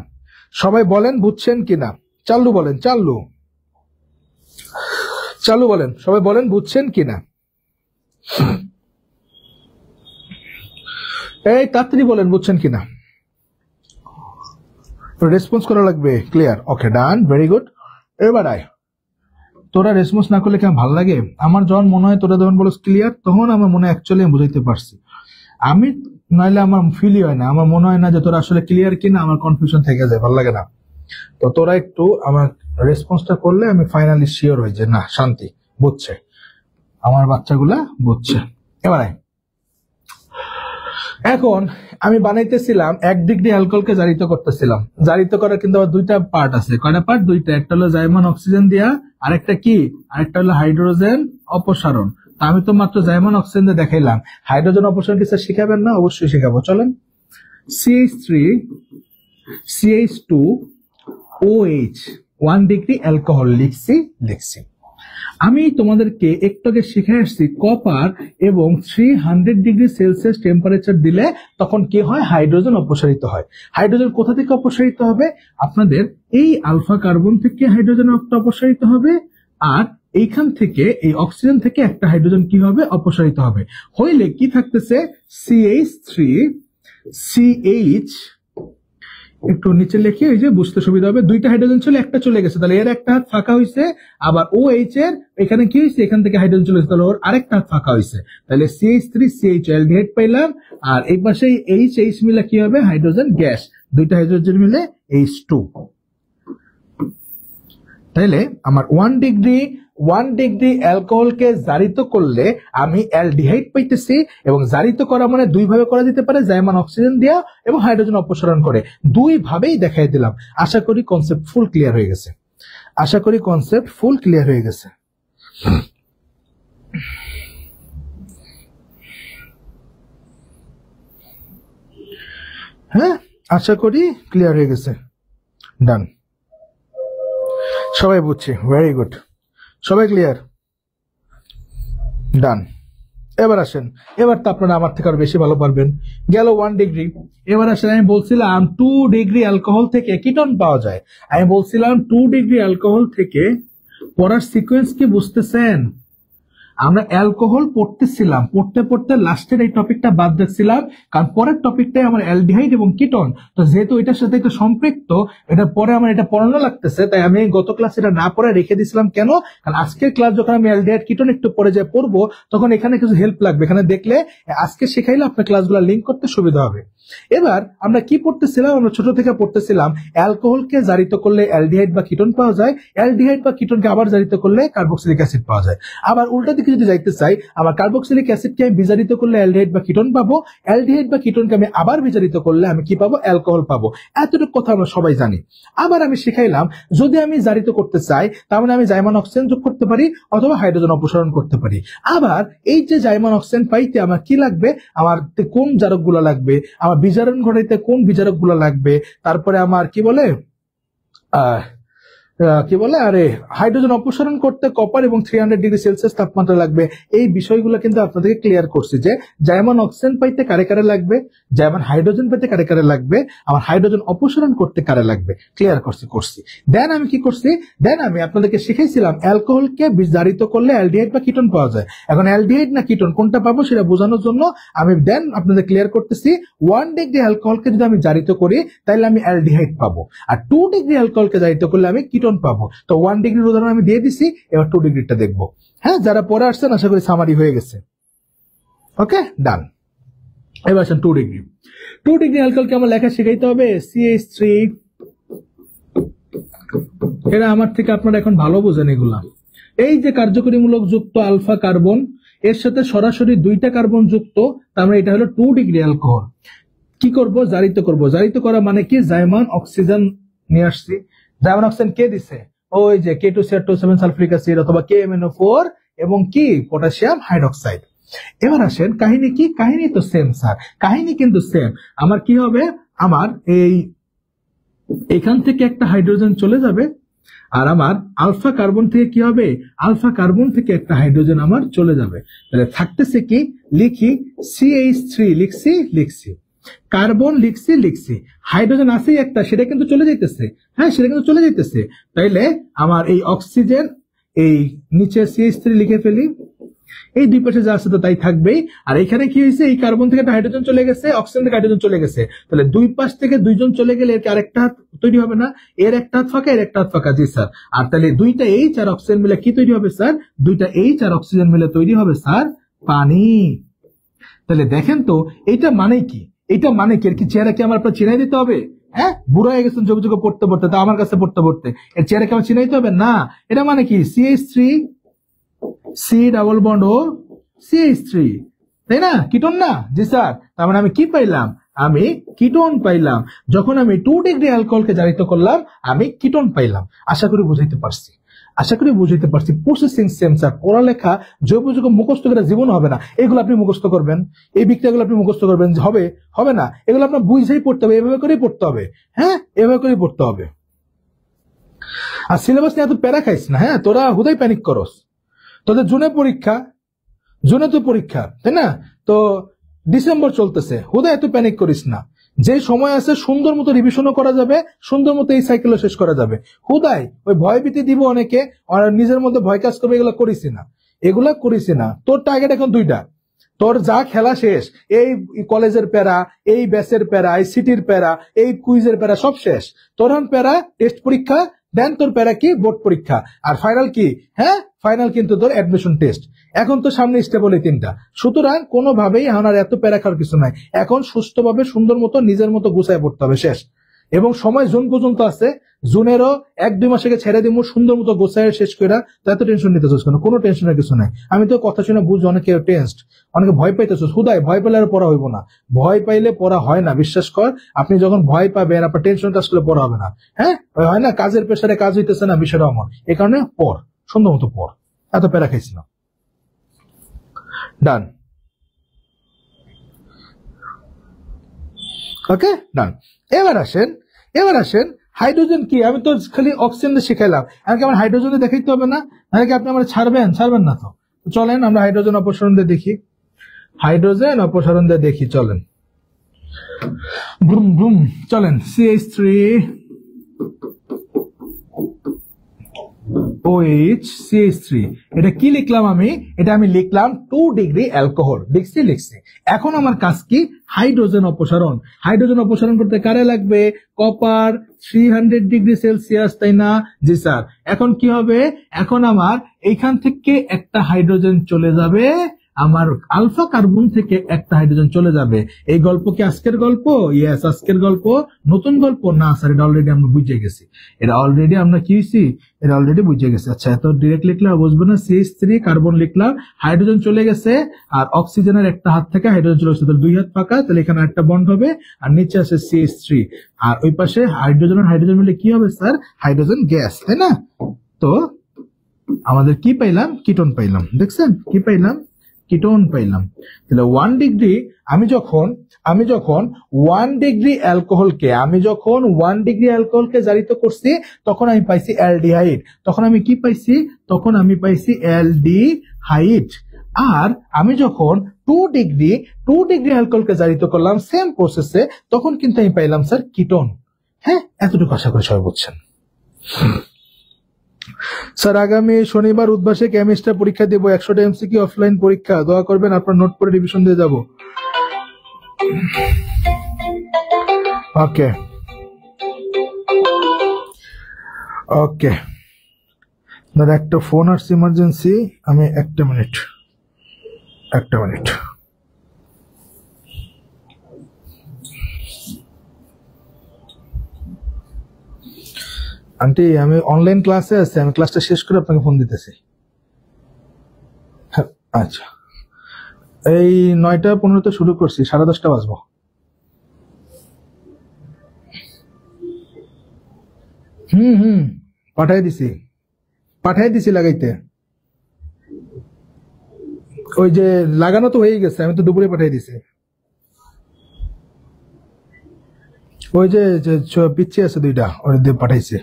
সবাই বলেন বুঝছেন কিনা? চালু বলেন, চালু বলেন, সবাই বলেন বুঝছেন কিনা? এই তাড়াতাড়ি বলেন বুঝছেন কিনা? রেসপন্স করা লাগবে। ক্লিয়ার? ওকে, ডান, ভেরি গুড। এবার আয়, তোরা রেসপন্স না করলে কেমন ভালো লাগে? আমার যখন মনে হয় তোরা যখন বলো ক্লিয়ার, তখন আমার মনে অ্যাকচুয়ালি আমি বুঝাইতে পারছি। আমি নইলে আমার ফিলই হয় না, আমার মনে হয় না যে তোরা আসলে ক্লিয়ার কিনা, আমার কনফিউশন থেকে যায়, ভালো লাগে না। তো তোরা একটু আমার রেসপন্সটা করলে আমি ফাইনালি শিওর হই যে না, শান্তি বুঝছে, আমার বাচ্চাগুলা বুঝছে। এবারে এখন আমি বানাইতেছিলাম 1 ডিগ্রি অ্যালকোহলকে জারিত করতেছিলাম। জারিত করার কিন্তু আবার দুইটা পার্ট আছে। কয়টা পার্ট? দুইটা। একটা হলো জাইমান অক্সিজেন দিয়া, আরেকটা কি, আরেকটা হলো হাইড্রোজেন অপসারণ। আমি তো মাত্র জাইমান অক্সিজেন দিয়ে দেখাইলাম, হাইড্রোজেন অপসারণ কি স্যার শিখাবেন না? অবশ্যই শিখাবো, চলেন। CH3 CH2 OH 1 degree alcohol লিখছি। আমি তোমাদেরকে একটু আগে শিখে আসছি কপার এবং 300 ডিগ্রি সেলসিয়াস টেম্পারেচার দিলে তখন কি হয়? হাইড্রোজেন অপসারিত হয়। হাইড্রোজেন কোথা থেকে অপসারিত হবে? আপনাদের এই আলফা কার্বন থেকে হাইড্রোজেন অপসারিত হবে, আর এইখান থেকে এই অক্সিজেন থেকে একটা হাইড্রোজেন কি হবে? অপসারিত হবে। হইলে কি থাকতেছে? CH3 CH, একটু নিচে লিখে ওই যে বুঝতে সুবিধা হবে, দুইটা হাইড্রোজেন ছিল, একটা চলে গেছে, তাহলে এর একটা হাত ফাঁকা হয়েছে। আবার OH এর এখানে কি হয়েছে? এখান থেকে হাইড্রোজেন চলে গেছে, তাহলে ওর আরেকটা হাত ফাঁকা হয়েছে। তাহলে CH3 CH অ্যালডিহাইড পাইলাম, আর এই পাশে H মিলে কি হবে? Hydrogen gas. দুইটা হাইড্রোজেন মিলে H2। তাহলে আমার 1 ডিগ্রি অ্যালকোহলকে জারিত করলে আমি অ্যালডিহাইড পাইতেছি, এবং জারিত করা মানে দুই ভাবে করা যেতে পারে, জাইমান অক্সিজেন দিয়া এবং হাইড্রোজেন অপসারণ করে। দুই ভাবেই দেখাই দিলাম। আশা করি কনসেপ্ট ফুল ক্লিয়ার হয়ে গেছে। হ্যাঁ, আশা করি ক্লিয়ার হয়ে গেছে। ডান, সবাই বুঝছে, ভেরি গুড, সবাই ক্লিয়ার, ডান। এবার আসেন, এবার তো আপনারা আমার থেকে আরো বেশি ভালো পারবেন। গেল 1 ডিগ্রি। এবার আসেন, আমি বলছিলাম 2 ডিগ্রি অ্যালকোহল থেকে কিটোন পাওয়া যায়। আমি বলছিলাম 2 ডিগ্রি অ্যালকোহল থেকে পড়ার সিকোয়েন্স কি বুঝতেছেন? আমরা অ্যালকোহল পড়তেছিলাম, পড়তে লাস্টের এই টপিকটা বাদ দিচ্ছিলাম, কারণ পরের টপিকটাই আমার অ্যালডিহাইড এবং কিটোন। তো যেহেতু এটার সাথে একটু সম্পৃক্ত, এটা পরে আমার এটা পড়ানো লাগতেছে, তাই আমি গত ক্লাস এটা না পড়ে রেখে দিয়েছিলাম। কেন? কারণ আজকের ক্লাস যখন আমি অ্যালডিহাইড কিটোন একটু পরে যায় পড়বো, তখন এখানে কিছু হেল্প লাগবে। এখানে দেখলে আজকে শেখাইলে আপনার ক্লাসগুলো লিঙ্ক করতে সুবিধা হবে। এবার আমরা কি পড়তেছিলাম? আমরা ছোট থেকে পড়তেছিলাম অ্যালকোহলকে জারিত করলে অ্যালডিহাইড বা কিটোন পাওয়া যায়, অ্যালডিহাইড বা কিটোনকে আবার জারিত করলে কার্বক্সিলিক অ্যাসিড পাওয়া যায়। আবার উল্টা দিকে যদি যাইতে চাই, আমার কার্বক্সিলিক অ্যাসিডকে আমি বিজারিত করলে অ্যালডিহাইড বা কিটোন পাবো, অ্যালডিহাইড বা কিটোনকে আমি আবার বিজারিত করলে আমি কি পাবো? অ্যালকোহল পাবো। এতটুকু কথা আমরা সবাই জানি। আবার আমি শিখাইলাম, যদি আমি জারিত করতে চাই, তার মানে আমি জাইমান অক্সিজেন যোগ করতে পারি অথবা হাইড্রোজেন অপসারণ করতে পারি। আবার এই যে জাইমান অক্সিজেন পাইতে আমার কি লাগবে? আমার কোন জারক গুলা লাগবে, আমার বিজারণ ঘটাইতে কোন বিজারক গুলা লাগবে, তারপরে আমার কি বলে আরে হাইড্রোজেন অপসারণ করতে কপার এবং 300 ডিগ্রি সেলসিয়াস তাপমাত্রা লাগবে। এই বিষয়গুলো কিন্তু আপনাদেরকে ক্লিয়ার করছি যে জাইমান অক্সিজেন পাইতে কারে কারে লাগবে, জাইমান হাইড্রোজেন পাইতে কারে কারে লাগবে, আমার হাইড্রোজেন অপসারণ করতে কারে লাগবে, ক্লিয়ার করছি। দেন আমি কি করছি? দেন আমি আপনাদেরকে শিখাইছিলাম অ্যালকোহলকে জারিত করলে অ্যালডিহাইড বা কিটোন পাওয়া যায়। এখন অ্যালডিহাইড না কিটোন কোনটা পাবো সেটা বোঝানোর জন্য আমি দেন আপনাদের ক্লিয়ার করতেছি। 1 ডিগ্রি অ্যালকোহলকে যদি আমি জারিত করি, তাহলে আমি অ্যালডিহাইড পাবো, আর 2 ডিগ্রি অ্যালকোহলকে জারিত করলে আমি কিটোন পাবো। তো 1 ডিগ্রির উদাহরণ আমি দিয়ে দিছি, এবার 2 ডিগ্রিটা দেখবো। হ্যাঁ, যারা পরে আসছেন আশা করি সামারি হয়ে গেছে। ওকে, ডান। এবার আসেন 2 ডিগ্রি অ্যালকোহলকে আমার লেখা শিখাইতে হবে CH3। এরা আমার থেকে আপনারা এখন ভালো বোঝেন এগুলা। এই যে কার্যকরীমূলক যুক্ত আলফা কার্বন, এর সাথে সরাসরি 2টা কার্বন যুক্ত, তার মানে এটা হলো 2 ডিগ্রি অ্যালকোহল। কি করব? জারিত করব। জারিত করা মানে কি? জাইমান অক্সিজেন নিয়ে আসছি। জাইমান অক্সিজেন কে দিছে? ওই যে K2CR2 সালফিউরিক অ্যাসিড অথবা KMNO4 এবং কি পটাশিয়াম হাইড্রোক্সাইড। এবার আসেন, কাহিনী কি? কাহিনী তো সেম স্যার, কাহিনী কিন্তু সেম। আমার কি হবে? আমার এখান থেকে একটা হাইড্রোজেন চলে যাবে, আর আমার আলফা কার্বন থেকে কি হবে? আলফা কার্বন থেকে একটা হাইড্রোজেন আমার চলে যাবে। তাহলে থাকতেছে কি? লিখি CH3 লিখছি, কার্বন লিখছি, হাইড্রোজেন আছে একটা, সেটা কিন্তু চলে যাইতেছে। হ্যাঁ, সেটা কিন্তু চলে যাইতেছে। তাইলে আমার এই অক্সিজেন, এই নিচে CH3 লিখে ফেলি, এই দুই পাশে যা আছে তো তাই থাকবেই। আর এখানে কি হয়েছে, এই কার্বন থেকে একটা হাইড্রোজেন চলে গেছে, অক্সিজেন থেকে হাইড্রোজেন চলে গেছে, তাহলে দুই পাশ থেকে দুইজন চলে গেলে এর আরেকটা হাত তৈরি হবে না, এর একটা হাত ফাঁকা, এর একটা হাত ফাঁকা। জি স্যার। আর তাহলে দুইটা এইচ আর অক্সিজেন মিলে কি তৈরি হবে স্যার? দুইটা এইচ আর অক্সিজেন মিলে তৈরি হবে স্যার পানি। তাহলে দেখেন তো এইটা মানে কি, এইটা মানে কি? এর কি চেহারা কি আমার আপনার চিনাই দিতে হবে? হ্যাঁ, বুড়ো হয়ে গেছেন যোগ পড়তে পড়তে, তা আমার কাছে পড়তে পড়তে এর চেহারা কি আমার চিনাই দিতে হবে না? এটা মানে কি CH3 সি ডাবল বন্ড ও CH3, তাই না? কিটোন না? জি স্যার। তার মানে আমি কি পাইলাম? আমি কিটোন পাইলাম। যখন আমি 2 ডিগ্রি অ্যালকোহলকে জারিত করলাম আমি কিটোন পাইলাম। আশা করি বুঝাইতে পারছি, আশা করি বুঝাইতে পারছি। Processing same sir. পড়ালেখা জৈব যৌগ মুখস্থ করে জীবন হবে না, এগুলো আপনি মুখস্থ করবেন, এই বিক্রিয়াগুলো আপনি মুখস্থ করবেন, হবে হবে না, এগুলো আপনার বুঝেই পড়তে হবে, এভাবে করেই পড়তে হবে। হ্যাঁ, এভাবে করেই পড়তে হবে। আর সিলেবাস নিয়ে এত প্যারা খাইস না। হ্যাঁ, তোরা হুদাই প্যানিক করস, তোদের জুনে পরীক্ষা, জুনে তো পরীক্ষা, তাই না? তো ডিসেম্বর চলতেছে, হুদাই এত প্যানিক করিস না। যে সময় আছে সুন্দর মতো রিভিশনও করা যাবে, সুন্দর মতো এই সাইকেলও শেষ করা যাবে। হুদাই ওই ভয় ভীতি দিব অনেকে, আর নিজের মধ্যে ভয় কাজ করবে, এগুলো করিস না, এগুলা করিস না। তোর টার্গেট এখন দুইটা, তোর যা খেলা শেষ, এই কলেজের প্যারা, এই ব্যাচের প্যারা, এই সিটির প্যারা, এই কুইজের প্যারা সব শেষ। তোর প্যারা টেস্ট পরীক্ষা, দেন তোর প্যারা কি বোর্ড পরীক্ষা, আর ফাইনাল কি? হ্যাঁ, ফাইনাল কিন্তু তোর অ্যাডমিশন টেস্ট। এখন তো সামনে স্টেবল এই তিনটা, সুতরাং কোনোভাবেই এখন আর এত প্যারা খাওয়ার কিছু নাই। এখন সুস্থভাবে সুন্দর মতো নিজের মতো গুছায় পড়তে হবে, শেষ। এবং সময় জুন পর্যন্ত আছে, জুনেরও 1-2 মাস আগে ছেড়ে দিব, সুন্দর মতো গোছায় শেষ করে। তো এত টেনশন নিতে চাস কেন? কোনো টেনশনের কিছু নাই। আমি তো কথা শুনে বুঝ, অনেকে টেন্সড, অনেকে ভয় পাইতেছ। হুদাই ভয় পেলে আর পড়া হইব না, ভয় পাইলে পড়া হয় না, বিশ্বাস কর। আপনি যখন ভয় পাবেন আপনার টেনশনটা আসলে পড়া হবে না। হ্যাঁ, হয় না, কাজের প্রেসারে কাজ হইতেছে না, বিষয়টা আমার। এই কারণে পড়, সুন্দর মতো পড়, এত প্যারা খাইছি না। ডান, ওকে, ডান। এবার আসেন হাইড্রোজেন কি? আমি তো খালি অক্সিজেন শিখাইলাম, আমাকে আমার হাইড্রোজেন দেখাইতে হবে না? নাকি আপনি আমার ছাড়বেন না? তো চলেন আমরা হাইড্রোজেন অপসারণ দিয়ে দেখি, হাইড্রোজেন অপসারণ দিয়ে দেখি, চলেন। ব্রুম ব্রুম, চলেন। CH3 OH CH3, এটা কি লিখলাম আমি? এটা আমি লিখলাম 2 ডিগ্রি অ্যালকোহল, লিখছি। এখন আমার কাজ কি? হাইড্রোজেন অপসারণ। হাইড্রোজেন অপসারণ করতে কারে লাগবে? কপার 300 ডিগ্রি সেলসিয়াস, তাই না? জি স্যার। এখন কি হবে? এখন আমার এইখান থেকে একটা হাইড্রোজেন চলে যাবে, আমার আলফা কার্বন থেকে একটা হাইড্রোজেন চলে যাবে। এই গল্প কি আজকের গল্প? ইয়েস, আজকের গল্প। নতুন গল্প না স্যার, এটা অলরেডি আমরা বুঝে গেছি, এটা অলরেডি আমরা কি হয়েছি, এটা অলরেডি বুঝে গেছি। আচ্ছা, এত ডিরেক্ট লিখলে বুঝবে না। CH3 কার্বন লিখলাম, হাইড্রোজেন চলে গেছে, আর অক্সিজেনের একটা হাত থেকে হাইড্রোজেন চলে গেছে, তাহলে দুই হাত ফাঁকা, তাহলে এখানে একটা বন্ড হবে, আর নিচে আছে CH3, আর ওই পাশে হাইড্রোজেন আর হাইড্রোজেন মিলে কি হবে স্যার? হাইড্রোজেন গ্যাস, তাই না? তো আমাদের কি পাইলাম? কিটোন পাইলাম। দেখছেন কি পাইলাম? কিটোন পাইলাম। তাহলে 1 ডিগ্রি, আমি যখন 1 ডিগ্রি অ্যালকোহলকে জারিত করছি, তখন আমি পাইছি অ্যালডিহাইড। তখন আমি কি পাইছি? তখন আমি পাইছি অ্যালডিহাইড। আর আমি যখন 2 ডিগ্রি অ্যালকোহলকে জারিত করলাম সেম প্রসেসে, তখন কিন্তু আমি পাইলাম স্যার কিটোন। হ্যাঁ, এতটুকু আশা করি সবাই বুঝছেন। স্যার, আগামী শনিবার উদ্ভাসে কেমিস্ট্রি পরীক্ষা দেব, 100টা MCQ অফলাইন পরীক্ষা, দোয়া করবেন, আপনার নোট করে রিভিশন দিয়ে যাব। ওকে ওকে, দাদা একটা ফোন আসছে ইমার্জেন্সি, আমি একটা মিনিট। আন্টি, আমি অনলাইন ক্লাসে আছি, আমি ক্লাসটা শেষ করে আপনাকে ফোন দিতেছি। আচ্ছা, এই 9:15 শুরু করছি, 10:30 বাজবো। পাঠাই দিছি লাগাইতে। ওই যে লাগানো তো হয়ে গেছে, আমি তো দুপুরে পাঠাই দিছি। ওই যে পিচ্ছি আছে 2টা, ওর দিয়ে পাঠাইছে।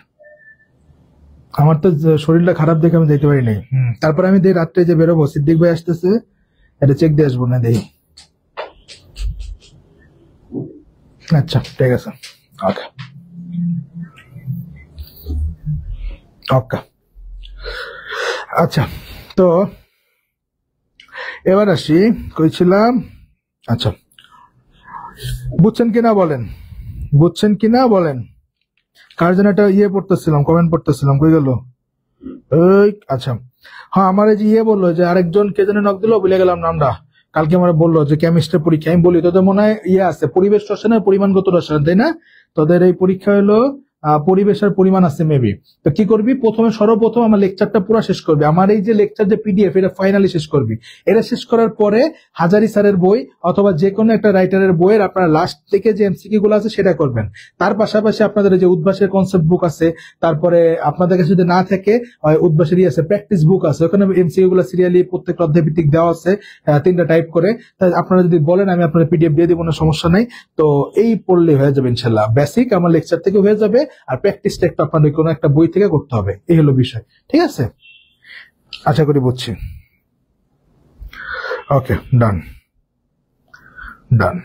আমার তো শরীরটা খারাপ দেখে আমি যেতে পারি নাই। তারপর আমি দেখি রাত্রে যে বেরোবো, সিদ্দিক ভাই আসতেছে, এটা চেক দিয়ে আসবো না, দেখি। আচ্ছা, ঠিক আছে। ওকে, আচ্ছা। তো এবার আসি, কইছিলাম, আচ্ছা বুঝছেন কিনা বলেন, বুঝছেন কিনা বলেন। কার যেন একটা পড়তেছিলাম, কমেন্ট পড়তেছিলাম, কই গেল? ওই আচ্ছা, হ্যাঁ আমার এই যে বললো যে আরেকজন কে যেন নক দিল, ভুলে গেলাম নামটা। কালকে আমার বললো যে কেমিস্ট্রি পরীক্ষা, আমি বলি তোদের মনে হয় আছে পরিবেশ রসায়ন, পরিমাণগত রসায়ন, তাই না? তোদের এই পরীক্ষা হলো পরিবেশের পরিমাণ আছে মেবি। তো কি করবি, সর্বপ্রথম আমার লেকচারটা পুরো শেষ করবি, আমার এই যে লেকচার যে পিডিএফ, এটা ফাইনালি শেষ করবি। এটা শেষ করার পরে হাজারি স্যারের বই অথবা যে কোনো একটা রাইটারের বইয়ের আপনার লাস্ট থেকে যে এমসিকিউ গুলো আছে সেটা করবেন। তার পাশাপাশি আপনাদের যে উদ্ভাসের কনসেপ্ট বুক আছে, তারপরে আপনাদের কাছে যদি না থাকে উদ্ভাসেরই আছে প্র্যাকটিস বুক আছে, ওখানে এমসিকিউ গুলো সিরিয়ালি প্রত্যেক অধ্যায় ভিত্তিক দেওয়া আছে, 3টা টাইপ করে। তাই আপনারা যদি বলেন আমি আপনাদের পিডিএফ দিয়ে দিব, না সমস্যা নাই। তো এই পড়লে হয়ে যাবে ইনশাল্লাহ, বেসিক আমার লেকচার থেকে হয়ে যাবে, আর প্র্যাকটিসটা একটু আপনাদের কোনো একটা বই থেকে করতে হবে, এই হলো বিষয়। ঠিক আছে, আশা করি বুঝছি। ওকে, ডান ডান।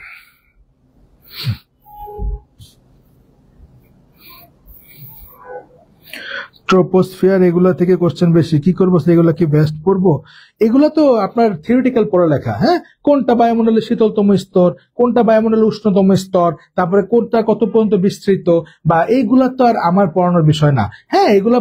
ট্রোপোস্ফিয়ার এগুলা থেকে কোশ্চেন বেশি, কি করবো সেগুলা কি বেস্ট পড়বো? এগুলো তো আপনার থিওরিটিক্যাল পড়ালেখা। হ্যাঁ, কোনটা বায়ুমণ্ডলের শীতলতম স্তর, কোনটা বায়ুমণ্ডলের উষ্ণতম স্তর, তারপরে কোনটা কত পর্যন্ত বিস্তৃত, বা এইগুলা তো আর আমার পড়ানোর বিষয় না। হ্যাঁ, এগুলা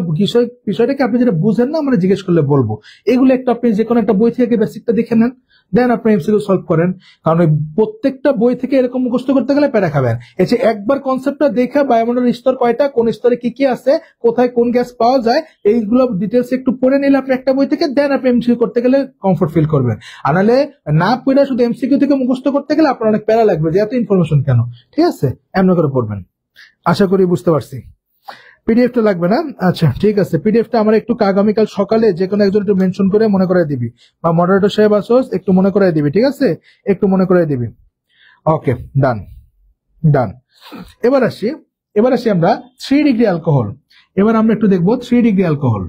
বিষয়টাকে আপনি যেটা বুঝেন না আমরা জিজ্ঞেস করলে বলবো। এগুলো একটা আপনি যে কোনো একটা বই থেকে বেসিকটা দেখে নেন, দেন আপনি এমসিকিউ সলভ করেন। কারণ ওই প্রত্যেকটা বই থেকে এরকম মুখস্থ করতে গেলে প্যারা খাবেন। এসে একবার কনসেপ্টটা দেখে বায়ুমণ্ডলের স্তর কয়টা, কোন স্তরে কি কি আছে, কোথায় কোন গ্যাস পাওয়া যায়, এইগুলো ডিটেলস একটু পড়ে নিলে আপনি একটা বই থেকে, দেন আপনি এমসিকিউ করতে গেলে কমফোর্ট ফিল করবেন। আর নাহলে না পড়ে শুধু এমসিকিউ থেকে মুখস্থ করতে গেলে আপনার অনেক প্যারা লাগবে যে এত ইনফরমেশন কেন। ঠিক আছে, এমন করে পড়বেন। আশা করি বুঝতে পারছি। পিডিএফটা লাগবে না? আচ্ছা ঠিক আছে, পিডিএফটা আমার একটু আগামীকাল সকালে যে কোনো একজন একটু মেনশন করে মনে করাই দিবি, বা মডারেটর সাহেব আসোস একটু মনে করাই দিবি। ঠিক আছে, একটু মনে করাই দিবি। ওকে, ডান ডান। এবার আসি আমরা 3 ডিগ্রি অ্যালকোহল। এবার আমরা একটু দেখবো 3 ডিগ্রি অ্যালকোহল।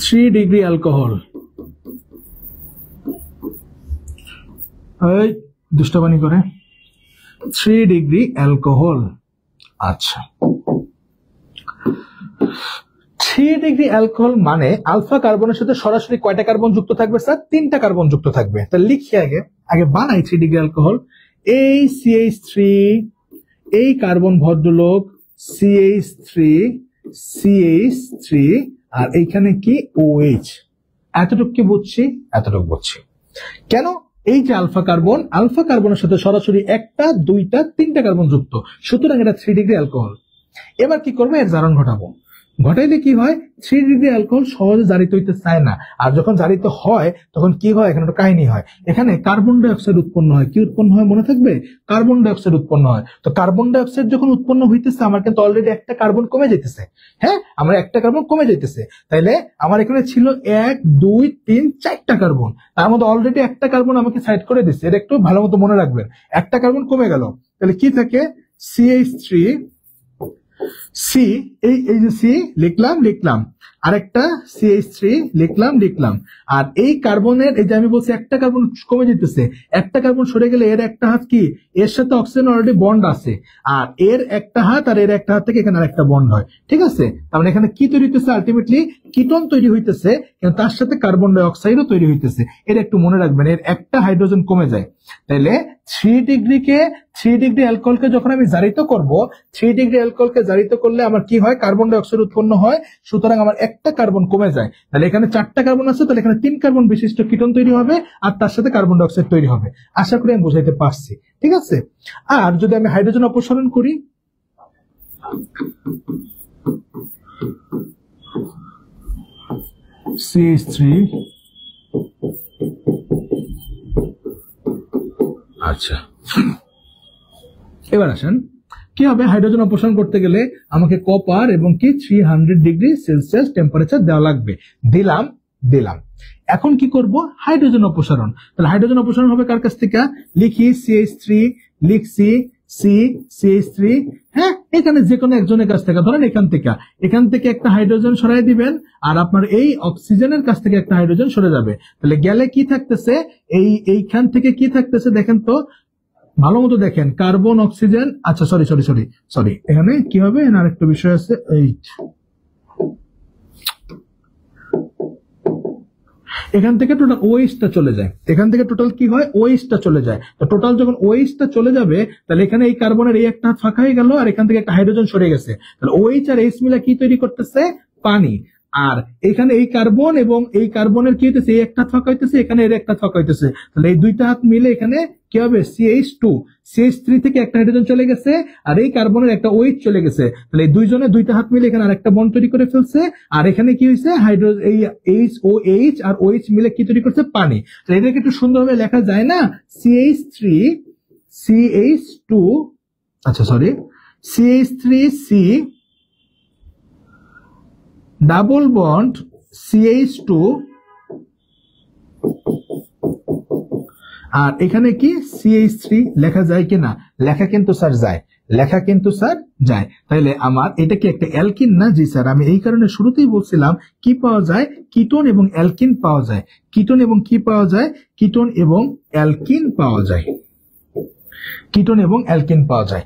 3 ডিগ্রি অ্যালকোহল, এই দুষ্টবানি করে 3 ডিগ্রি অ্যালকোহল। আচ্ছা, 3 ডিগ্রি অ্যালকোহল মানে আলফা কার্বনের সাথে সরাসরি কয়টা কার্বন যুক্ত থাকবে স্যার? 3টা কার্বন যুক্ত থাকবে। তাহলে লিখি আগে বানাই 3 ডিগ্রি অ্যালকোহল। এই CH3, এই কার্বন ভদ্রলোক CH3, আর এইখানে কি OH। এতটুকু কি বুঝছি? এতটুকু বুঝছি। কেন? এই যে আলফা কার্বনের সাথে সরাসরি 1টা 2টা 3টা কার্বন যুক্ত, সুতরাং এটা 3 ডিগ্রি অ্যালকোহল। এবার কি করবো? এর জারণ ঘটাবো। ঘটাইলে কি হয়? 3 ডিগ্রি অ্যালকোহল সহজে জারিত হইতে চায় না, আর যখন জারিত হয় তখন কি হয়? এখানে একটা কাহিনী হয়। এখানে কার্বন ডাই অক্সাইড উৎপন্ন হয়। কি উৎপন্ন হয় মনে থাকবে? কার্বন ডাই অক্সাইড উৎপন্ন হয়। তো কার্বন ডাই অক্সাইড যখন উৎপন্ন হইতেছে, আমার কিন্তু অলরেডি একটা কার্বন কমে যাইতেছে। হ্যাঁ, আমার একটা কার্বন কমে যাইতেছে। তাইলে আমার এখানে ছিল 1 2 3 4টা কার্বন, তার মধ্যে অলরেডি একটা কার্বন আমাকে সাইড করে দিচ্ছে। এটা একটু ভালো মতো মনে রাখবেন, একটা কার্বন কমে গেল। তাহলে কি থাকে? CH3, এই যে C লিখলাম, আরেকটা CH3 লিখলাম। আর এই কার্বনের, এই যে আমি বলছি একটা কার্বন কমে যেতেছে, একটা কার্বন সরে গেলে এর একটা হাত কি, এর সাথে অক্সিজেন অলরেডি বন্ড আছে, আর এর একটা হাত আর এর একটা হাত থেকে এখানে আরেকটা বন্ড হয়। ঠিক আছে, তার মানে এখানে কি তৈরি হইতেছে? আলটিমেটলি কিটোন তৈরি হইতেছে, কিন্তু তার সাথে কার্বন ডাই অক্সাইডও তৈরি হইতেছে। এটা একটু মনে রাখবেন, এর একটা হাইড্রোজেন কমে যায়। তাইলে 3 ডিগ্রি অ্যালকোহলকে যখন আমি জারিত করব, 3 ডিগ্রি অ্যালকোহলকে জারিত করলে আমার কি হয়? কার্বন ডাই অক্সাইড উৎপন্ন হয়, সুতরাং আমার একটা কার্বন কমে যায়। তাহলে এখানে 4টা কার্বন আছে, তাহলে এখানে 3 কার্বন বিশিষ্ট কিটোন তৈরি হবে, আর তার সাথে কার্বন ডাই অক্সাইড তৈরি হবে। আশা করি আমি বোঝাইতে পারছি। ঠিক আছে, আর যদি আমি হাইড্রোজেন অপসারণ করি, CH3, আচ্ছা এবার আসেন কি হবে? হাইড্রোজেন অপসারণ করতে গেলে আমাকে কপার এবং কি 300 ডিগ্রি সেলসিয়াস টেম্পারেচার দেওয়া লাগবে। দিলাম। এখন কি করব? হাইড্রোজেন অপসারণ। তাহলে হাইড্রোজেন অপসারণ হবে কার কাছ থেকে? লিখি CH3, লিখছি CH3। হ্যাঁ, এখানে যে কোনো একজনের কাছ থেকে, ধরেন এখান থেকে একটা হাইড্রোজেন সরাই দিবেন, আর আপনার এই অক্সিজেনের কাছ থেকে একটা হাইড্রোজেন সরে যাবে। তাহলে গেলে কি থাকতেছে? এইখান থেকে কি থাকতেছে দেখেন তো, ভালো মতো দেখেন, কার্বন অক্সিজেন। আচ্ছা সরি, এখানে কি হবে? আরেকটা বিষয় আছে, এখান থেকে টোটাল ওএইচটা চলে যায়, এখান থেকে টোটাল কি হয় ওএইচটা চলে যায়। তো টোটাল যখন ওএইচটা চলে যাবে তাহলে এখানে এই কার্বনের এই একটা হাত ফাঁকা হয়ে গেল আর এখান থেকে একটা হাইড্রোজেন সরে গেছে, তাহলে ওএইচ আর এইচ মিলে কি তৈরি করতেছে পানি। আর এখানে এই কার্বন এবং এই কার্বনের কি হইতেছে এই একটা হাত ফাঁকা হইতেছে, এখানে এর একটা হাত ফাঁকা হইতেছে, তাহলে এই দুইটা হাত মিলে এখানে কি হবে CH2 CH3 থেকে একটা হাইড্রোজেন চলে গেছে আর এই কার্বনের একটা OH চলে গেছে, তাহলে এই দুইজনে দুইটা হাত মিলে এখানে আরেকটা বন্ড তৈরি করে ফেলছে। আর এখানে কি হয়েছে হাইড্রোজেন এই HOH আর OH মিলে কি তৈরি করছে পানি। তাহলে এটাকে একটু সুন্দরভাবে লেখা যায় না CH3 CH2 আচ্ছা sorry CH3C double bond CH2 আর এখানে কি CH3 লেখা যায় কিনা? লেখা কিন্তু স্যার যায়, লেখা কিন্তু স্যার যায়। তাহলে আমার এটা কি একটা অ্যালকিন না? জি স্যার, আমি এই কারণে শুরুতেই বলছিলাম কি পাওয়া যায়, কিটোন এবং অ্যালকিন পাওয়া যায়। কিটোন এবং কি পাওয়া যায়? কিটোন এবং অ্যালকিন পাওয়া যায়, কিটোন এবং অ্যালকিন পাওয়া যায়।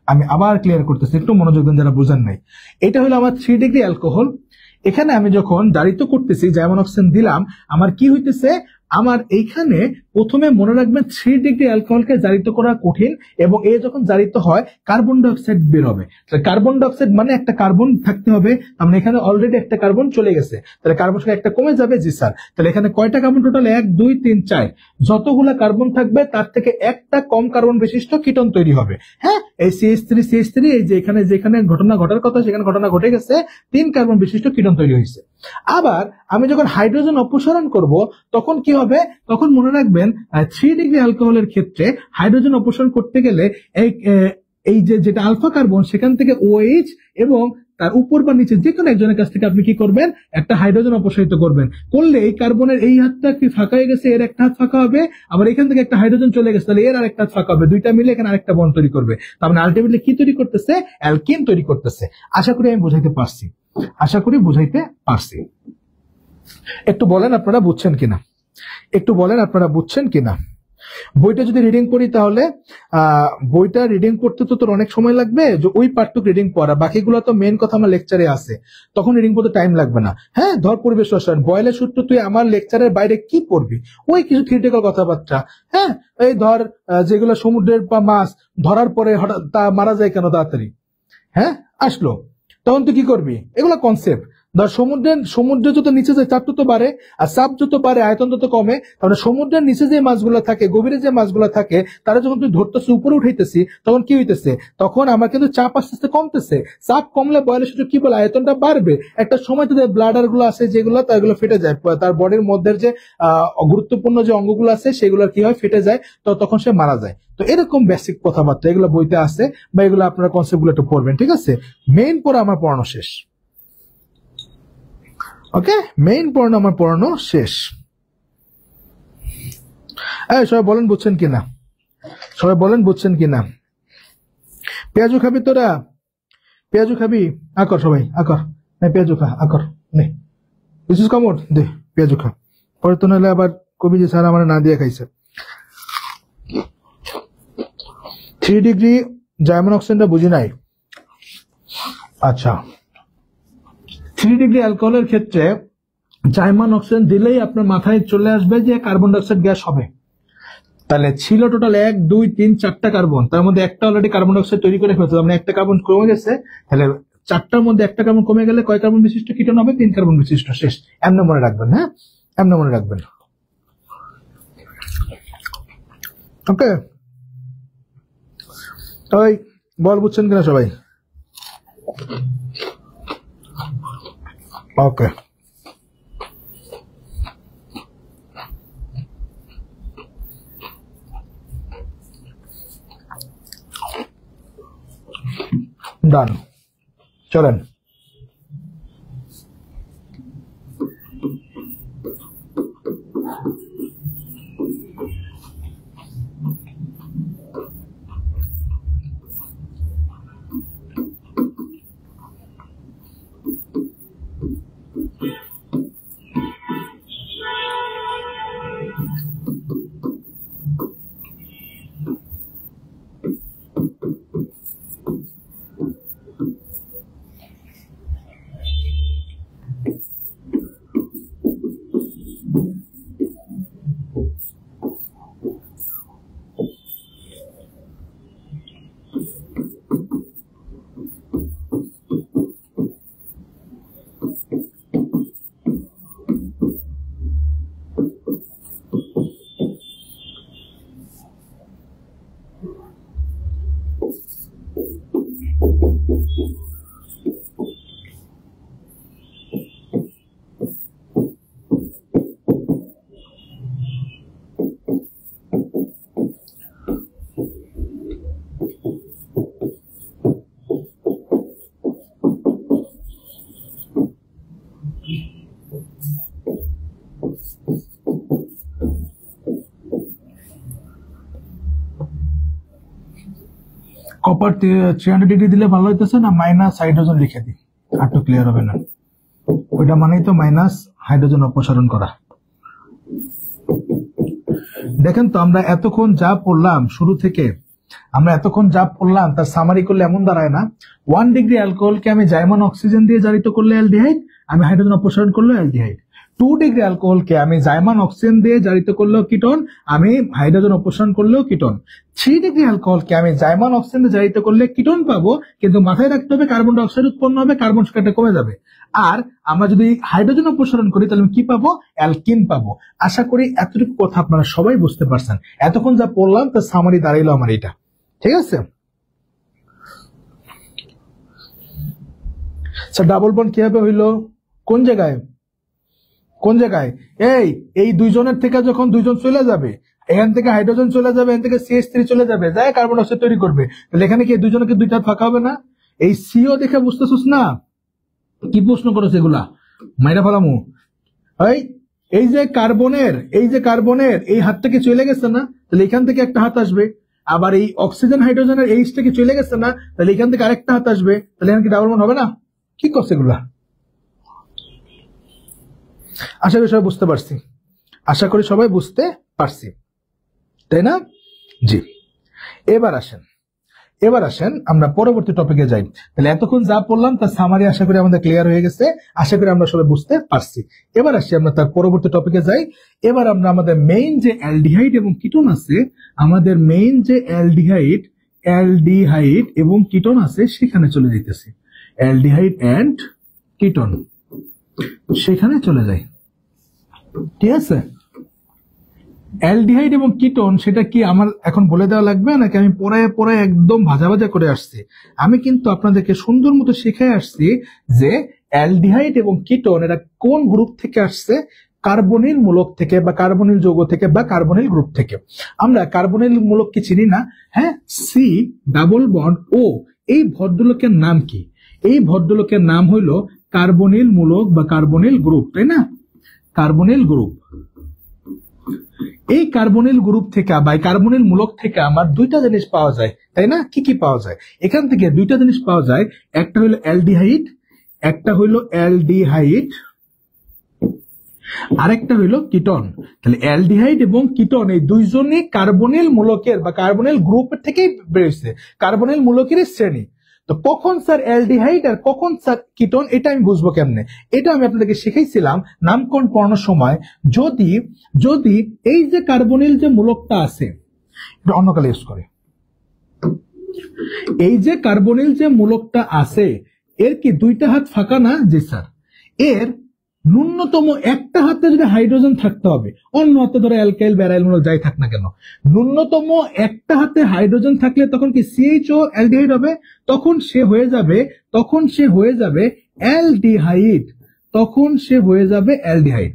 আমি আবার ক্লিয়ার করতেছি, একটু মনোযোগ দেন যারা বুঝেন নাই। এটা হলো আমার 3 ডিগ্রি অ্যালকোহল। এখানে আমি যখন জারিত করতেছি জার্মান অক্সিজেন দিলাম, আমার কি হইতেছে, আমার এইখানে প্রথমে মনে রাখবেন 3 ডিগ্রি অ্যালকোহলকে জারিত করা কঠিন এবং এ যখন জারিত হয় কার্বন ডাইঅক্সাইড বের হবে। কার্বন ডাইঅক্সাইড মানে একটা কার্বন থাকতে হবে, আমরা এখানে অলরেডি একটা কার্বন চলে গেছে, তাহলে কার্বন সংখ্যা একটা কমে যাবে। জি স্যার, তাহলে এখানে কয়টা কার্বন টোটাল? 1 2 3 4, যতগুলা কার্বন থাকবে তার থেকে একটা কম কার্বন বিশিষ্ট কিটোন তৈরি হবে। হ্যাঁ, এই CH3 এই যে এখানে যেখানে ঘটনা ঘটার কথা সেখানে ঘটনা ঘটে গেছে, 3 কার্বন বিশিষ্ট কিটোন তৈরি হয়েছে। আবার আমি যখন হাইড্রোজেন অপসারণ করব তখন কি হবে? তখন মনে রাখবেন 3 ডিগ্রি অ্যালকোহলের ক্ষেত্রে হাইড্রোজেন অপসারণ করতে গেলে এই যেটা আলফা কার্বন সেখান থেকে OH এবং তার উপর বা নিচে যে কোনো একজনের কাছ থেকে আপনি কি করবেন, একটা হাইড্রোজেন অপসারিত করবেন। করলে এই কার্বনের এই হাতটা কি ফাঁকা হয়ে গেছে, এর একটা হাত ফাঁকা হবে, আবার এখান থেকে একটা হাইড্রোজেন চলে গেছে, তাহলে এর আরেকটা হাত ফাঁকা হবে, দুইটা মিলে এখানে আরেকটা বন্ড তৈরি করবে। তার মানে আলটিমেটলি কি তৈরি করতেছে? অ্যালকিন তৈরি করতেছে। আশা করি আমি বুঝাইতে পারছি, একটু বলেন আপনারা বুঝছেন কিনা? বইটা যদি রিডিং করি তাহলে বইটা রিডিং করতে তো তোর অনেক সময় লাগবে, যে ওই পার্টটুকু রিডিং পড়া, বাকিগুলো তো মেন কথা আমার লেকচারে আছে, তখন রিডিং করতে টাইম লাগবে না। হ্যাঁ, ধর পরিবেশ রসায়ন বয়লের সূত্র তুই আমার লেকচারের বাইরে কি পড়বি? ওই কিছু থিওরিটিক্যাল কথাবার্তা। হ্যাঁ, এই ধর যেগুলো সমুদ্রের বা মাছ ধরার পরে হঠাৎ তা মারা যায় কেন তাড়াতাড়ি, হ্যাঁ আসলো, তখন তুই কি করবি? এগুলো কনসেপ্ট। ধর সমুদ্রে যত নিচে যায় চাপ তত বাড়ে, আর চাপ যত বাড়ে আয়তন তত কমে। তাহলে সমুদ্রের নিচে যে মাছগুলো থাকে, গভীরে যে মাছগুলো থাকে, তারা যখন তুই ধরতেছি উপরে উঠাইতেছি তখন কি হইতেছে? তখন আমার কিন্তু চাপ আস্তে আস্তে কমতেছে। চাপ কমলে বয়লের সূত্র কি বলে? আয়তনটা বাড়বে। একটা সময় তাদের ব্লাডার গুলো আছে যেগুলো, তাগুলো ফেটে যায়, তার বডির মধ্যে যে গুরুত্বপূর্ণ যে অঙ্গগুলো আছে সেগুলোর কি হয়, ফেটে যায়, তো তখন সে মারা যায়। তো এরকম বেসিক কথাবার্তা এগুলো বইতে আছে, বা এগুলো আপনারা কনসেপ্ট গুলো একটু পড়বেন, ঠিক আছে? মেইন পড়া আমার পড়ানো শেষ। ওকে, মেইন পড়ানো আমার পড়ানো শেষ। সবাই বলেন বুঝছেন কিনা? পেঁয়াজু খাবি তোরা? পেঁয়াজু খাবি? আকর সবাই আকর, পেঁয়াজু খা, আকর নে, বিশেষ কামড় দে, পেঁয়াজু খা, পরে তো নাহলে আবার কবি যে স্যার আমার না দিয়ে খাইছে। 3 ডিগ্রি জার্মান অক্সিজেনটা বুঝি নাই। আচ্ছা, 3 ডিগ্রি অ্যালকোহলের ক্ষেত্রে জার্মান অক্সিজেন দিলেই আপনার মাথায় চলে আসবে যে কার্বন ডাইঅক্সাইড গ্যাস হবে। তাহলে ছিল টোটাল 1 2 3 4টা কার্বন, তার মধ্যে একটা অলরেডি কার্বন ডাইঅক্সাইড তৈরি করে ফেলছে, মানে একটা কার্বন কমে গেছে। তাহলে 4টার মধ্যে একটা কার্বন কমে গেলে কয় কার্বন বিশিষ্ট কিটোন হবে? 3 কার্বন বিশিষ্ট। শেষ। এমন মনে রাখবেন, হ্যাঁ এমন মনে রাখবেন। ওকে, ওই বল বুঝছেন কিনা সবাই? ওকে, ডান, চলেন। কপার 300 ডিগ্রি দিলে ভালো হইতেছে না মাইনাস হাইড্রোজেন লিখে দিই, আর তো ক্লিয়ার হবে না। ওইটা মানেই তো মাইনাস হাইড্রোজেন অপসারণ করা। দেখেন তো আমরা এতক্ষণ যা পড়লাম শুরু থেকে, আমরা এতক্ষণ যা পড়লাম তার সামারি করলে এমন দাঁড়ায় না, 1 ডিগ্রি অ্যালকোহলকে আমি জাইমান অক্সিজেন দিয়ে জারিত করলে অ্যালডিহাইড, আমি হাইড্রোজেন অপসারণ করলে অ্যালডিহাইড। 2 ডিগ্রি অ্যালকোহলকে আমি জাইমান অক্সিজেন দিয়ে জারিত করলেও কিটোন, আমি হাইড্রোজেন অপসারণ করলেও কিটোন। 3 ডিগ্রি অ্যালকোহলকে আমি জাইমান অক্সিজেন দিয়ে জারিত করলে কিটোন পাবো, কিন্তু মাথায় রাখতে হবে কার্বন ডাই অক্সাইড উৎপন্ন হবে, কার্বন সংখ্যাটা কমে যাবে। আর আমরা যদি হাইড্রোজেন অপসারণ করি তাহলে আমি কি পাবো? অ্যালকিন পাবো। আশা করি এতটুকু কথা আপনারা সবাই বুঝতে পারছেন। এতক্ষণ যা পড়লাম তার সামারি দাঁড়াইলো আমার এটা, ঠিক আছে? স্যার ডাবল বন্ড কিভাবে হইলো? কোন জায়গায়? কোন জায়গায়? এই দুইজনের থেকে যখন দুইজন চলে যাবে, এখান থেকে হাইড্রোজেন চলে যাবে, এখান থেকে CH3 চলে যাবে, যায় কার্বন ডাই অক্সাইড তৈরি করবে, তাহলে এখানে কি দুইজনকে দুইটা ফাঁকা হবে না? এই সিও দেখে বুঝতেছিস না? কি প্রশ্ন করেছে এগুলা মাইরা ফেলামু। এই যে কার্বনের এই হাত থেকে চলে গেছে না, তাহলে এখান থেকে একটা হাত আসবে। আবার এই অক্সিজেন হাইড্রোজেনের এইচ থেকে চলে গেছে না, তাহলে এখান থেকে আরেকটা হাত আসবে, তাহলে এখানে কি ডাবল বন্ড হবে না? কি করছে এগুলা? আশা করি সবাই বুঝতে পারছি, আশা করি সবাই বুঝতে পারছি, তাই না? জি, এবার আসেন আমরা পরবর্তী টপিকে যাই। তাহলে এতক্ষণ যা পড়লাম তার সামারি আশা করি আমাদের ক্লিয়ার হয়ে গেছে, আশা করি আমরা সবাই বুঝতে পারছি। এবার আসি আমরা তার পরবর্তী টপিকে যাই। এবার আমরা আমাদের মেইন যে অ্যালডিহাইড এবং কিটোন আছে, আমাদের মেইন যে অ্যালডিহাইড এবং কিটোন আছে সেখানে চলে যাইতেছি। অ্যালডিহাইড এন্ড কিটোন সেখানে চলে যাই, ঠিক আছে? অ্যালডিহাইড এবং কিটোন সেটা কি আমার এখন বলে দেওয়া লাগবে নাকি আমি পড়ায় একদম ভাজা ভাজা করে আসছি? আমি কিন্তু আপনাদেরকে সুন্দর মতো শিখাই আসছি যে অ্যালডিহাইড এবং কিটোন এরা কোন গ্রুপ থেকে আসছে, কার্বনিল মূলক থেকে বা কার্বনিল যৌগ থেকে বা কার্বনিল গ্রুপ থেকে। আমরা কার্বনিল মূলক কি চিনি না? হ্যাঁ, সি ডাবল বন্ড ও, এই ভদ্রলোকের নাম কি? এই ভদ্রলোকের নাম হইল কার্বনিল মূলক বা কার্বনিল গ্রুপ, তাই না? Carbonyl group. এই কার্বনিল গ্রুপ থেকে বা কার্বনিল মূলক থেকে আমার দুইটা জিনিস পাওয়া যায়, তাই না? কি কি পাওয়া যায়? এখান থেকে দুইটা জিনিস পাওয়া যায়, একটা হইলো অ্যালডিহাইড, আরেকটা হইলো কিটোন। তাহলে অ্যালডিহাইড এবং কিটোন এই দুইজনই কার্বনিল মূলকের বা কার্বনিল গ্রুপের থেকেই বেরিয়েছে, কার্বনিল মূলকের শ্রেণী। তো কখন স্যার অ্যালডিহাইড আর কখন স্যার কিটোন, এটা আমি বুঝবো কেমনে? এটা আমি আপনাদেরকে শিখাইছিলাম নামকরণ পড়ানোর সময়। যদি এই যে কার্বনিল যে মূলকটা আছে, এটা অন্য কালে ইউজ করে, এই যে কার্বনিল যে মূলকটা আছে এর কি দুইটা হাত ফাঁকা না? জি স্যার। এর ন্যূনতম একটা হাতে যদি হাইড্রোজেন থাকতে হবে, অন্য হাতে ধরো অ্যালকাইল ব্যারাইল মূলক যাই থাক না কেন, ন্যূনতম একটা হাতে হাইড্রোজেন থাকলে তখন কি CHO অ্যালডিহাইড হবে, তখন সে হয়ে যাবে অ্যালডিহাইড।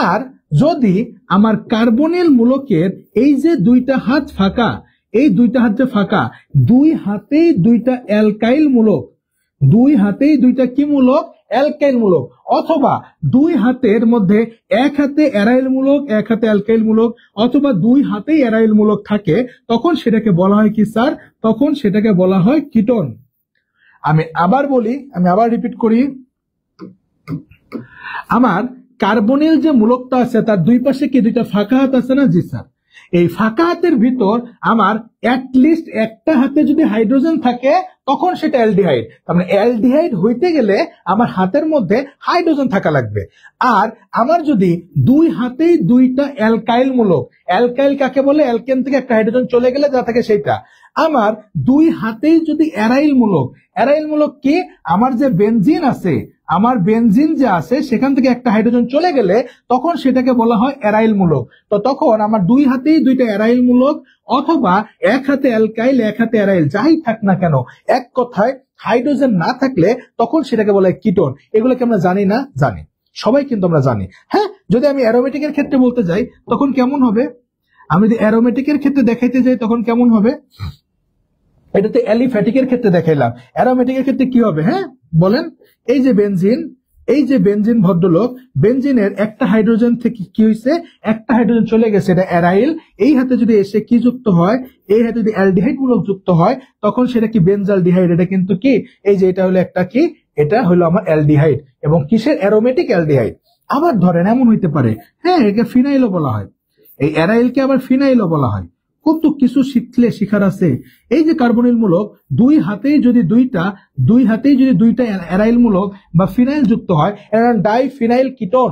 আর যদি আমার কার্বনিল মূলকের এই যে দুইটা হাত ফাঁকা, এই দুইটা হাত যে ফাঁকা, দুই হাতেই দুইটা অ্যালকাইল মূলক, দুই হাতেই দুইটা কি মূলক? অ্যালকাইল মূলক, অথবা দুই হাতের মধ্যে এক হাতে অ্যারাইল মূলক এক হাতে অ্যালকাইল মূলক, অথবা দুই হাতেই অ্যারাইল মূলক থাকে, তখন সেটাকে বলা হয় কি স্যার? তখন সেটাকে বলা হয় কিটোন। আমি আবার বলি, আমি আবার রিপিট করি, আমার কার্বনিল যে মূলকটা আছে তার দুই পাশে কি দুইটা ফাঁকা হাত আছে না? জি স্যার। এই ফাঁকা হাতের ভিতর আমার অ্যাটলিস্ট একটা হাতে যদি হাইড্রোজেন থাকে তখন সেটা অ্যালডিহাইড। তার মানে অ্যালডিহাইড হইতে গেলে আমার হাতের মধ্যে হাইড্রোজেন থাকা লাগবে। আর আমার যদি দুই হাতেই দুইটা অ্যালকাইল মূলক, অ্যালকাইল কাকে বলে? অ্যালকেন থেকে একটা হাইড্রোজেন চলে গেলে যা থাকে সেটা। আমার দুই হাতেই যদি অ্যারাইল মূলক কি? আমার যে বেনজিন আছে, আমার বেনজিন যে আছে সেখান থেকে একটা হাইড্রোজেন চলে গেলে তখন সেটাকে বলা হয় অ্যারাইল মূলক। তো তখন আমার দুই হাতেই দুইটা অ্যারাইল মূলক, অথবা এক হাতে অ্যালকাইল এক হাতে অ্যারাইল, যাই থাক না কেন, এক কথায় হাইড্রোজেন না থাকলে তখন সেটাকে বলা হয় কিটোন। এগুলোকে আমরা জানি না? জানি, সবাই কিন্তু আমরা জানি। হ্যাঁ, যদি আমি অ্যারোমেটিকের ক্ষেত্রে বলতে যাই তখন কেমন হবে? আমি যদি অ্যারোমেটিকের ক্ষেত্রে দেখাইতে যাই তখন কেমন হবে? এটাতে অ্যালিফ্যাটিকের ক্ষেত্রে দেখাইলাম, অ্যারোমেটিকের ক্ষেত্রে কি হবে? হ্যাঁ বলেন। এই যে বেনজিন, এই যে বেনজিন ভদ্রলোক, বেনজিনের একটা হাইড্রোজেন থেকে কি হয়েছে, একটা হাইড্রোজেন চলে গেছে, এটা অ্যারাইল। এই হাতে যদি এসে কি যুক্ত হয়, এই হাতে যদি অ্যালডিহাইড মূলক যুক্ত হয়, তখন সেটা কি বেনজালডিহাইড। এটা কিন্তু কি, এই যে এটা হলো একটা কি, এটা হলো আমার অ্যালডিহাইড, এবং কিসের, অ্যারোমেটিক অ্যালডিহাইড। আবার ধরেন এমন হইতে পারে, হ্যাঁ, একে ফিনাইলও বলা হয়, এই অ্যারাইলকে আবার ফিনাইলও বলা হয়। কত কিছু শিখলে শিখার আছে। এই যে কার্বনিল মূলক, দুই হাতেই যদি দুইটা অ্যারাইল মূলক বা ফিনাইল যুক্ত হয়, ডাই ফিনাইল কিটোন,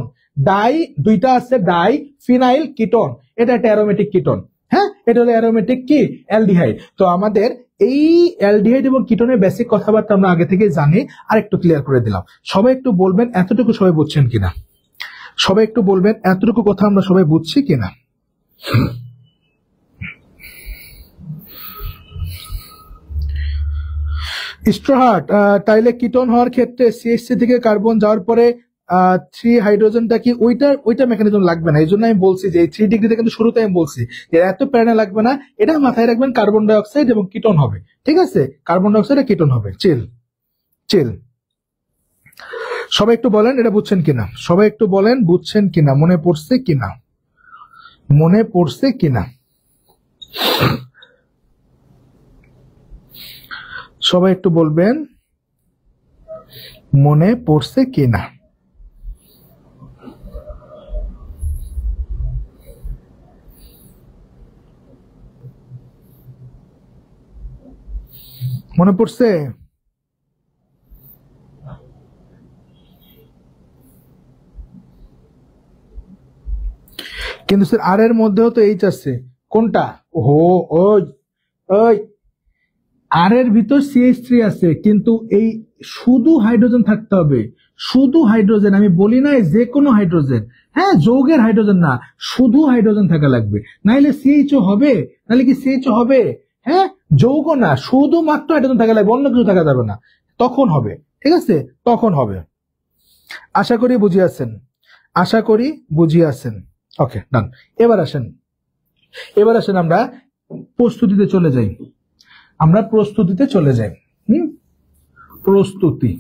ডাই দুইটা আছে, ডাই ফিনাইল কিটোন, এটা একটা অ্যারোমেটিক কিটোন। হ্যাঁ, এটা হলো অ্যারোমেটিক কি, অ্যালডিহাইড। তো আমাদের এই অ্যালডিহাইড এবং কিটোনের বেসিক কথাবার্তা আমরা আগে থেকে জানি, আর একটু ক্লিয়ার করে দিলাম। সবাই একটু বলবেন এতটুকু সবাই বুঝছেন কিনা, সবাই একটু বলবেন এতটুকু কথা আমরা সবাই বুঝছি কিনা। স্ট্রহার্ট, তাইলে কিটোন হওয়ার ক্ষেত্রে সিএইচসি থেকে কার্বন যাওয়ার পরে 3 হাইড্রোজেনটা কি ওইটা মেকানিজম লাগবে না। এই জন্য আমি বলছি যে 3 ডিগ্রিতে কিন্তু শুরুতে আমি বলছি যে এত প্যারানা লাগবে না, এটা মাথায় রাখবেন, কার্বন ডাই অক্সাইড এবং কিটোন হবে। ঠিক আছে, কার্বন ডাই অক্সাইড আর কিটোন হবে। চিল চিল। সবাই একটু বলেন এটা বুঝছেন কিনা, সবাই একটু বলেন বুঝছেন কিনা, মনে পড়ছে কিনা, মনে পড়ছে কিনা, সবাই একটু বলবেন মনে পড়ছে কিনা। মনে পড়ছে? কিন্তু স্যার আর এর মধ্যেও তো এইচ আছে, কোনটা? ওই ওই আর এর ভিতর CH3 আছে, কিন্তু এই শুধু হাইড্রোজেন থাকতে হবে, শুধু হাইড্রোজেন। আমি বলি না যে কোনো হাইড্রোজেন, হ্যাঁ, যৌগের হাইড্রোজেন না, শুধু হাইড্রোজেন থাকা লাগবে, নাইলে CHO হবে, নাহলে কি CHO হবে? হ্যাঁ, যৌগ না, শুধুমাত্র হাইড্রোজেন থাকা লাগবে, অন্য কিছু থাকা যাবে না, তখন হবে। ঠিক আছে, তখন হবে। আশা করি বুঝিয়ে আছেন, আশা করি বুঝিয়ে আছেন। ওকে, ডান। এবার আসেন আমরা প্রস্তুতিতে চলে যাই, আমরা প্রস্তুতিতে চলে যাই। প্রস্তুতি,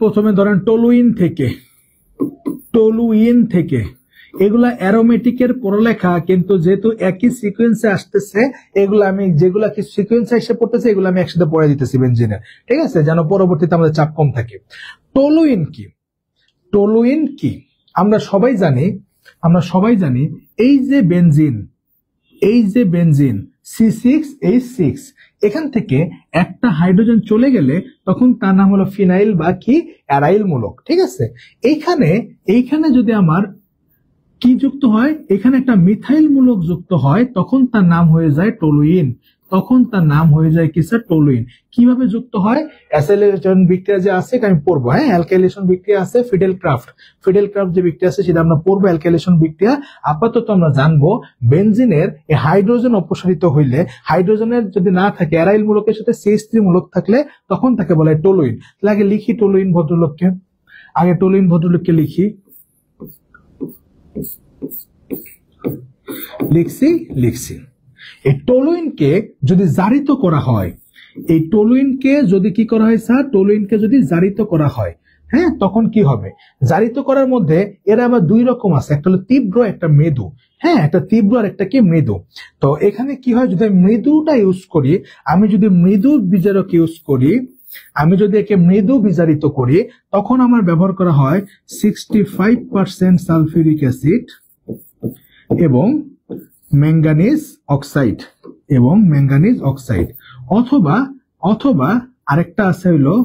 প্রথমে ধরেন টলুইন থেকে এগুলা অ্যারোমেটিকের পড়ালেখা, কিন্তু যেহেতু একই সিকোয়েন্সে আসতেছে, এগুলো আমি যেগুলা কি সিকোয়েন্সে এসে পড়তেছে, এগুলো আমি একসাথে পড়ে দিতেছি বেনজিনের। ঠিক আছে, যেন পরবর্তীতে আমাদের চাপ কম থাকে। টলুইন কি আমরা সবাই জানি, এই যে বেনজিন C6H6, এখান থেকে একটা হাইড্রোজেন চলে গেলে তখন তার নাম হলো ফিনাইল বা কি, অ্যারাইল মূলক। ঠিক আছে, এইখানে যদি আমার কি যুক্ত হয়, এখানে একটা মিথাইল মূলক যুক্ত হয়, তখন তার নাম হয়ে যায় টলুইন, তখন তার নাম হয়ে যায় কি স্যার, টলুইন। কিভাবে যুক্ত হয়? অ্যাসাইলেশন বিক্রিয়া যে আছে আমি পড়বো, হ্যাঁ, অ্যালকাইলেশন বিক্রিয়া আছে, ফিডেল ক্রাফট যে বিক্রিয়া আছে সেটা আমরা পড়বো, অ্যালকাইলেশন বিক্রিয়া। আপাতত আমরা জানবো বেনজিনের এই হাইড্রোজেন অপসারিত হইলে, হাইড্রোজেনের যদি না থাকে, অ্যারাইল মূলকের সাথে CH3 মূলক থাকলে তখন তাকে বলা হয় টলুইন। আগে লিখি টলুইন ভদ্রলোককে, লিখছি। এই টলুইনকে যদি জারিত করা হয়, যদি জারিত করা হয়, হ্যাঁ, তখন কি হবে? জারিত করার মধ্যে এরা আবার দুই রকম আছে, একটা হলো তীব্র, একটা মৃদু। হ্যাঁ, একটা তীব্র আর একটা কি মৃদু। তো এখানে কি হয়, যদি মৃদুটা ইউজ করি, আমি যদি মৃদু বিজারক ইউজ করি, আমি যদি একে মৃদু বিজারিত করি, তখন আমার ব্যবহার করা হয় 65% সালফিউরিক অ্যাসিড এবং ম্যাঙ্গানিজ অক্সাইড, অথবা আরেকটা আছে হলো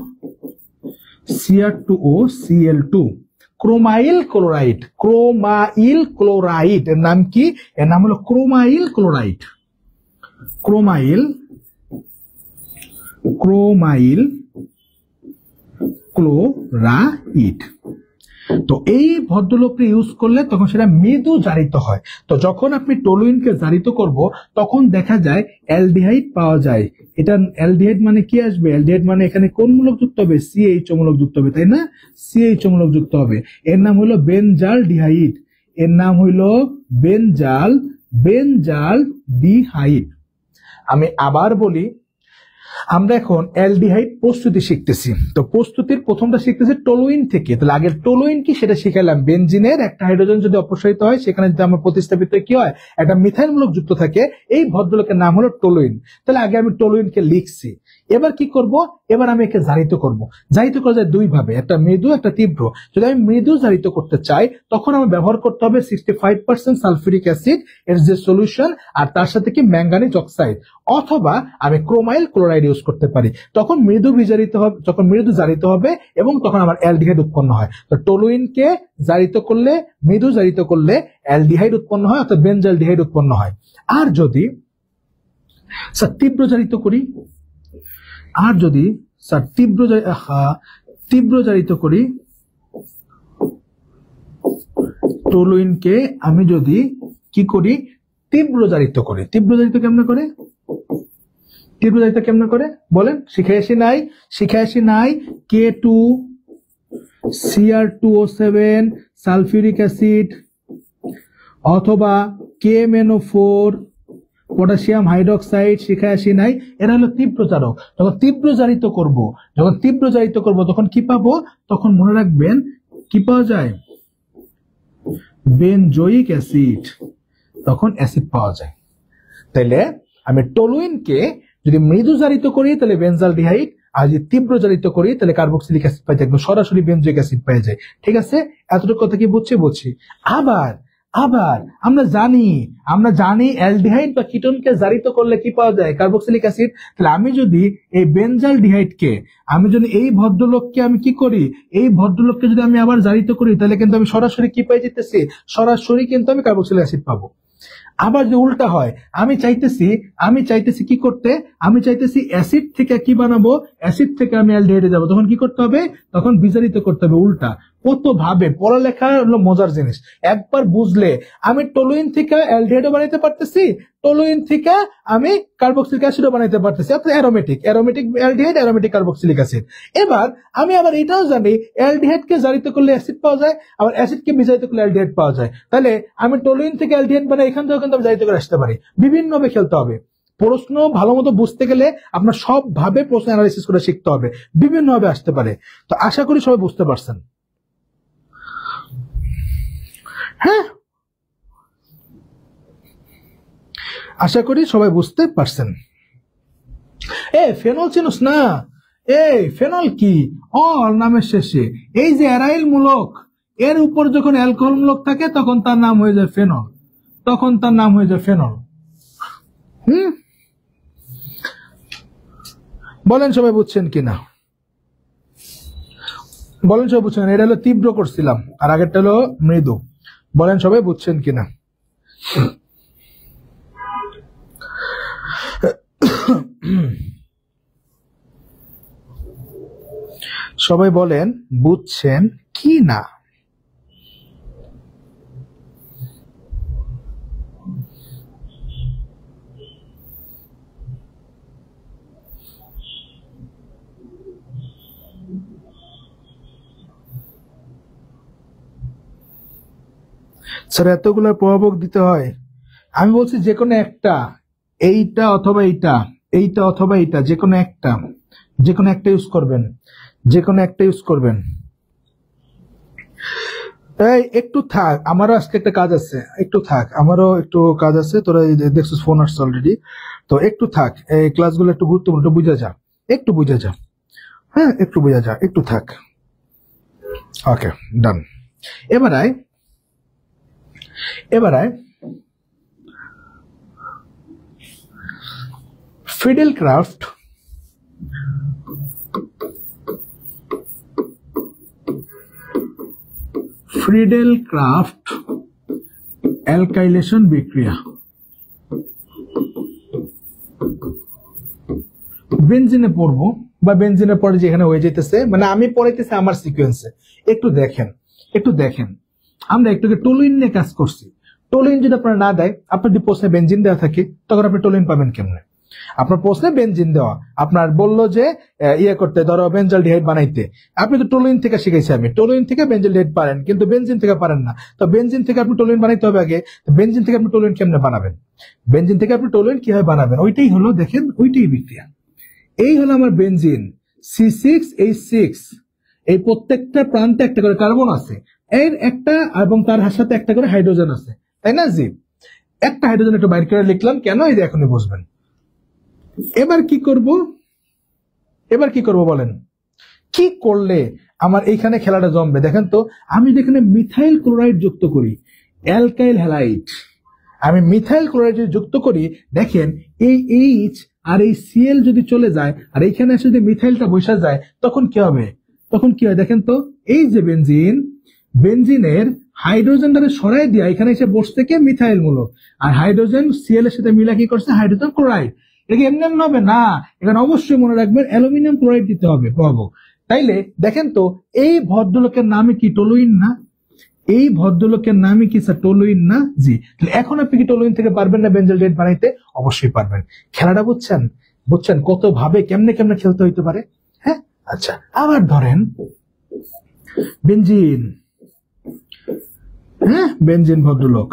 Cr2O Cl2, ক্রোমাইল ক্লোরাইড। এর নাম কি? এর নাম হলো ক্রোমাইল ক্লোরাইড। তো এই ভদ্রলোককে ইউজ করলে তখন সেটা মৃদু জারিত হয়। তো যখন আপনি টলুইনকে জারিত করব, তখন দেখা যায় অ্যালডিহাইড পাওয়া যায়। এটা অ্যালডিহাইড মানে কি আসবে? অ্যালডিহাইড মানে এখানে কোন মূলক যুক্ত হবে? CHO মূলক যুক্ত হবে, তাই না? CHO মূলক যুক্ত হবে। এর নাম হলো বেনজালডিহাইড, বেনজালডিহাইড। আমি আবার বলি, আমরা এখন অ্যালডিহাইড প্রস্তুতি শিখতেছি। তো প্রস্তুতির প্রথমটা শিখতেছি টলুইন থেকে। তাহলে আগের টলুইন কি সেটা শিখালাম। বেনজিনের একটা হাইড্রোজেন যদি অপসারিত হয় সেখানে যদি আমার প্রতিস্থাপিত কি হয়, একটা মিথাইল মূলক যুক্ত থাকে, এই ভদ্রলোকের নাম হলো টলুইন। তাহলে আগে আমি টলুইনকে লিখছি। এবার কি করব, এবার আমি একে জারিত করব। জারিত করা যায় দুই ভাবে, একটা মৃদু একটা তীব্র। যদি আমি মৃদু জারিত করতে চাই তখন আমার ব্যবহার করতে হবে 65% সালফিউরিক অ্যাসিড এর যে সলিউশন, আর তার সাথে কি ম্যাঙ্গানিজ অক্সাইড, অথবা আমি ক্রোমাইল ক্লোরাইড ইউজ করতে পারি। তখন মৃদু বিজারিত হবে, যখন মৃদু জারিত হবে এবং তখন আমার অ্যালডিহাইড উৎপন্ন হয়। তো টলুইনকে জারিত করলে, মৃদু জারিত করলে অ্যালডিহাইড উৎপন্ন হয়, অর্থাৎ বেনজালডিহাইড উৎপন্ন হয়। আর যদি স্যার তীব্র জারিত করি, আর যদি স্যার তীব্র জারিত করি টলুইনকে, আমি যদি কি করি, তীব্র জারিত করি। তীব্র জারিত কেমন করে, তীব্র জারিত কেমন করে বলেন, শিখে আসি নাই K2 Cr2O7 সালফিউরিক অ্যাসিড অথবা KMnO4 পটাশিয়াম হাইড্রোক্সাইড, শিখে আসি নাই। এরা হলো তীব্র জারক। যখন তীব্র জারিত করব তখন কি পাবো, তখন মনে রাখবেন কি পাওয়া যায়, বেনজোইক অ্যাসিড, তখন অ্যাসিড পাওয়া যায়। তাইলে আমি টলুইনকে যদি মৃদু জারিত করি তাহলে বেনজালডিহাইড, আর যদি তীব্র জারিত করি তাহলে কার্বক্সিলিক অ্যাসিড পাই যায়, সরাসরি বেনজোইক অ্যাসিড পাই যায়। ঠিক আছে, এতটুকু কথা কি বুঝছি। আবার আমরা জানি অ্যালডিহাইড বা কিটোনকে জারিত করলে কি পাওয়া যায়, কার্বক্সিলিক অ্যাসিড। তাহলে আমি যদি এই বেনজালডিহাইডকে, আমি যদি এই ভদ্রলোককে আমি কি করি, এই ভদ্রলোককে যদি আমি আবার জারিত করি তাহলে কিন্তু আমি সরাসরি কি পাই যেতেছি, সরাসরি কিন্তু আমি কার্বক্সিলিক অ্যাসিড পাবো। আবার যে উল্টা হয়, আমি চাইতেছি কি করতে, আমি চাইতেছি অ্যাসিড থেকে কি বানাবো, অ্যাসিড থেকে আমি অ্যালডিহাইডে যাবো, তখন কি করতে হবে, তখন বিজারিত করতে হবে উল্টা। কত ভাবে পড়ালেখা হলো মজার জিনিস, একবার বুঝলে আমি টলুইন থেকে অ্যালডিহাইডও বানাইতে পারতেছি, টলুইন থেকে আমি কার্বক্সিলিক অ্যাসিডও বানাইতে পারতেছি, অর্থাৎ aromatic aldehyde, aromatic carboxylic acid. এবার আমি আবার এটাও জানি অ্যালডিহাইডকে জারিত করলে অ্যাসিড পাওয়া যায়, আবার অ্যাসিডকে বিজারিত করলে অ্যালডিহাইড পাওয়া যায়। তাহলে আমি টলুইন থেকে অ্যালডিহাইড বানাই, এখান থেকে কিন্তু আমি জারিত করে আসতে পারি। বিভিন্ন ভাবে খেলতে হবে। প্রশ্ন ভালো মতো বুঝতে গেলে আপনার সব ভাবে প্রশ্ন অ্যানালাইসিস করে শিখতে হবে, বিভিন্ন ভাবে আসতে পারে। তো আশা করি সবাই বুঝতে পারছেন। হ্যাঁ, আশা করি সবাই বুঝতে পারছেন। ফেনল চিনুস না, ফেনল কি, অল নামের শেষে এই যে অ্যারাইল মূলক, এর উপর যখন অ্যালকোহল মূলক থাকে তখন তার নাম হয়ে যায় ফেনল, বলেন সবাই বুঝছেন কিনা, এটা হলো তীব্র করছিলাম আর আগেরটা হলো মৃদু। বলেন সবাই বুঝছেন কিনা। সবাই বলেন বুঝছেন কি না। স্যার এতগুলো প্রভাবক দিতে হয়, আমি বলছি যে কোনো একটা, এইটা অথবা এইটা, যে কোনো একটা ইউজ করবেন, এই একটু থাক, আমারও আজকে একটা কাজ আছে, তোরা দেখছিস ফোন আসছে অলরেডি, তো একটু থাক, এই ক্লাসগুলো একটু গুরুত্বপূর্ণ, একটু বুঝে যা, হ্যাঁ একটু বুঝে যা, একটু থাক। ওকে ডান। এবার আয় ফিডেল ক্রাফট অ্যালকাইলেশন বিক্রিয়া। বেনজিনে পড়বো বা বেনজিনের পরে যেখানে হয়ে যেতেছে, মানে আমি পড়াইতেছি আমার সিকোয়েন্সে, একটু দেখেন আমরা একটু টলুইন নিয়ে কাজ করছি। টলুইন যদি আপনার না দেয়, আপনার যদি প্রশ্নে বেনজিন দেওয়া থাকে তখন আপনি টলুইন পাবেন কেমনে? আপনার প্রশ্নে বেনজিন দেওয়া, আপনার বললো যে করতে, ধরো বেনজালডিহাইড বানাইতে, আপনি তো টলুইন থেকে শিখেছি, আমি টলুইন থেকে বেনজালডিহাইড পারেন কিন্তু বেনজিন থেকে পারেন না, তো বেনজিন থেকে আপনি টলুইন বানাইতে হবে আগে। বেনজিন থেকে আপনি টলুইন কেমনে বানাবেন, ওইটাই হলো, দেখেন ওইটাই বিক্রিয়া। এই হলো আমার বেনজিন C6H6, এই প্রত্যেকটা প্রান্তে একটা করে কার্বন আছে, এর একটা এবং তার সাথে একটা করে হাইড্রোজেন আছে, তাই না জি? একটা হাইড্রোজেন একটু বাইর করে লিখলাম, কেন এই যে এখনই বুঝবেন। এবার কি করব বলেন, কি করলে আমার এইখানে খেলাটা জমবে? দেখেন তো, আমি যেখানে মিথাইল ক্লোরাইড যুক্ত করি, অ্যালকাইল হ্যালাইড, আমি মিথাইল ক্লোরাইড যদি যুক্ত করি, দেখেন এই এইচ আর এই সিএল যদি চলে যায় আর এইখানে এসে যদি মিথাইলটা বসে যায়, তখন কি হবে? দেখেন তো, এই যে বেনজিনের হাইড্রোজেনটাকে সরাই দিয়া এখানে এসে বসতে কে মিথাইল মূলক, আর হাইড্রোজেন সিএল এর সাথে মিলা কি করছে? Hydrogen chloride. এটা এমনি হবে না, এখানে অবশ্যই মনে রাখবেন অ্যালুমিনিয়াম ক্লোরাইড দিতে হবে প্রভাবক। তাইলে দেখেন তো, এই ভদ্রলোকের নামে কি টলুইন না? এই ভদ্রলোকের নামে কি স্যার টলুইন না? জি। এখন আপনি কি টলুইন থেকে পারবেন না বেনজাল ডিহাইড বানাইতে? অবশ্যই পারবেন। খেলাটা বুঝছেন কত ভাবে কেমনে খেলতে হইতে পারে। হ্যাঁ, আচ্ছা, আবার ধরেন বেনজিন, হ্যাঁ বেনজিন ভদ্রলোক,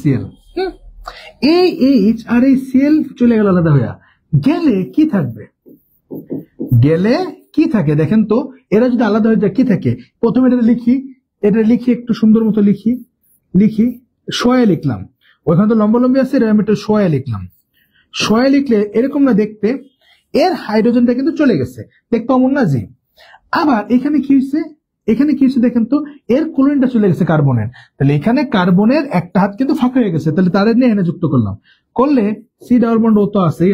সিএল, এই এইচ আর এই সিএল চলে গেল আলাদা হইয়া, গেলে কি থাকবে? দেখেন তো, এরা যদি আলাদা হয়ে যায় কি থাকে? প্রথমে এটা লিখি একটু সুন্দর মতো লিখি সোয়া লিখলাম, ওইখানে তো লম্বালম্বি আছে, আমি একটু সোয়া লিখলাম। সোয়া লিখলে এরকম না দেখতে, এর হাইড্রোজেনটা কিন্তু চলে গেছে, দেখতে অমন না জি। আবার এখানে কি হয়েছে? দেখেন তো, এর ক্লোরিনটা চলে গেছে কার্বনের, তাহলে এখানে কার্বনের একটা হাত কিন্তু ফাঁকা হয়ে গেছে, তাহলে তাদের নিয়ে এনে যুক্ত করলে সি ডাবল বন্ড ও তো আছেই।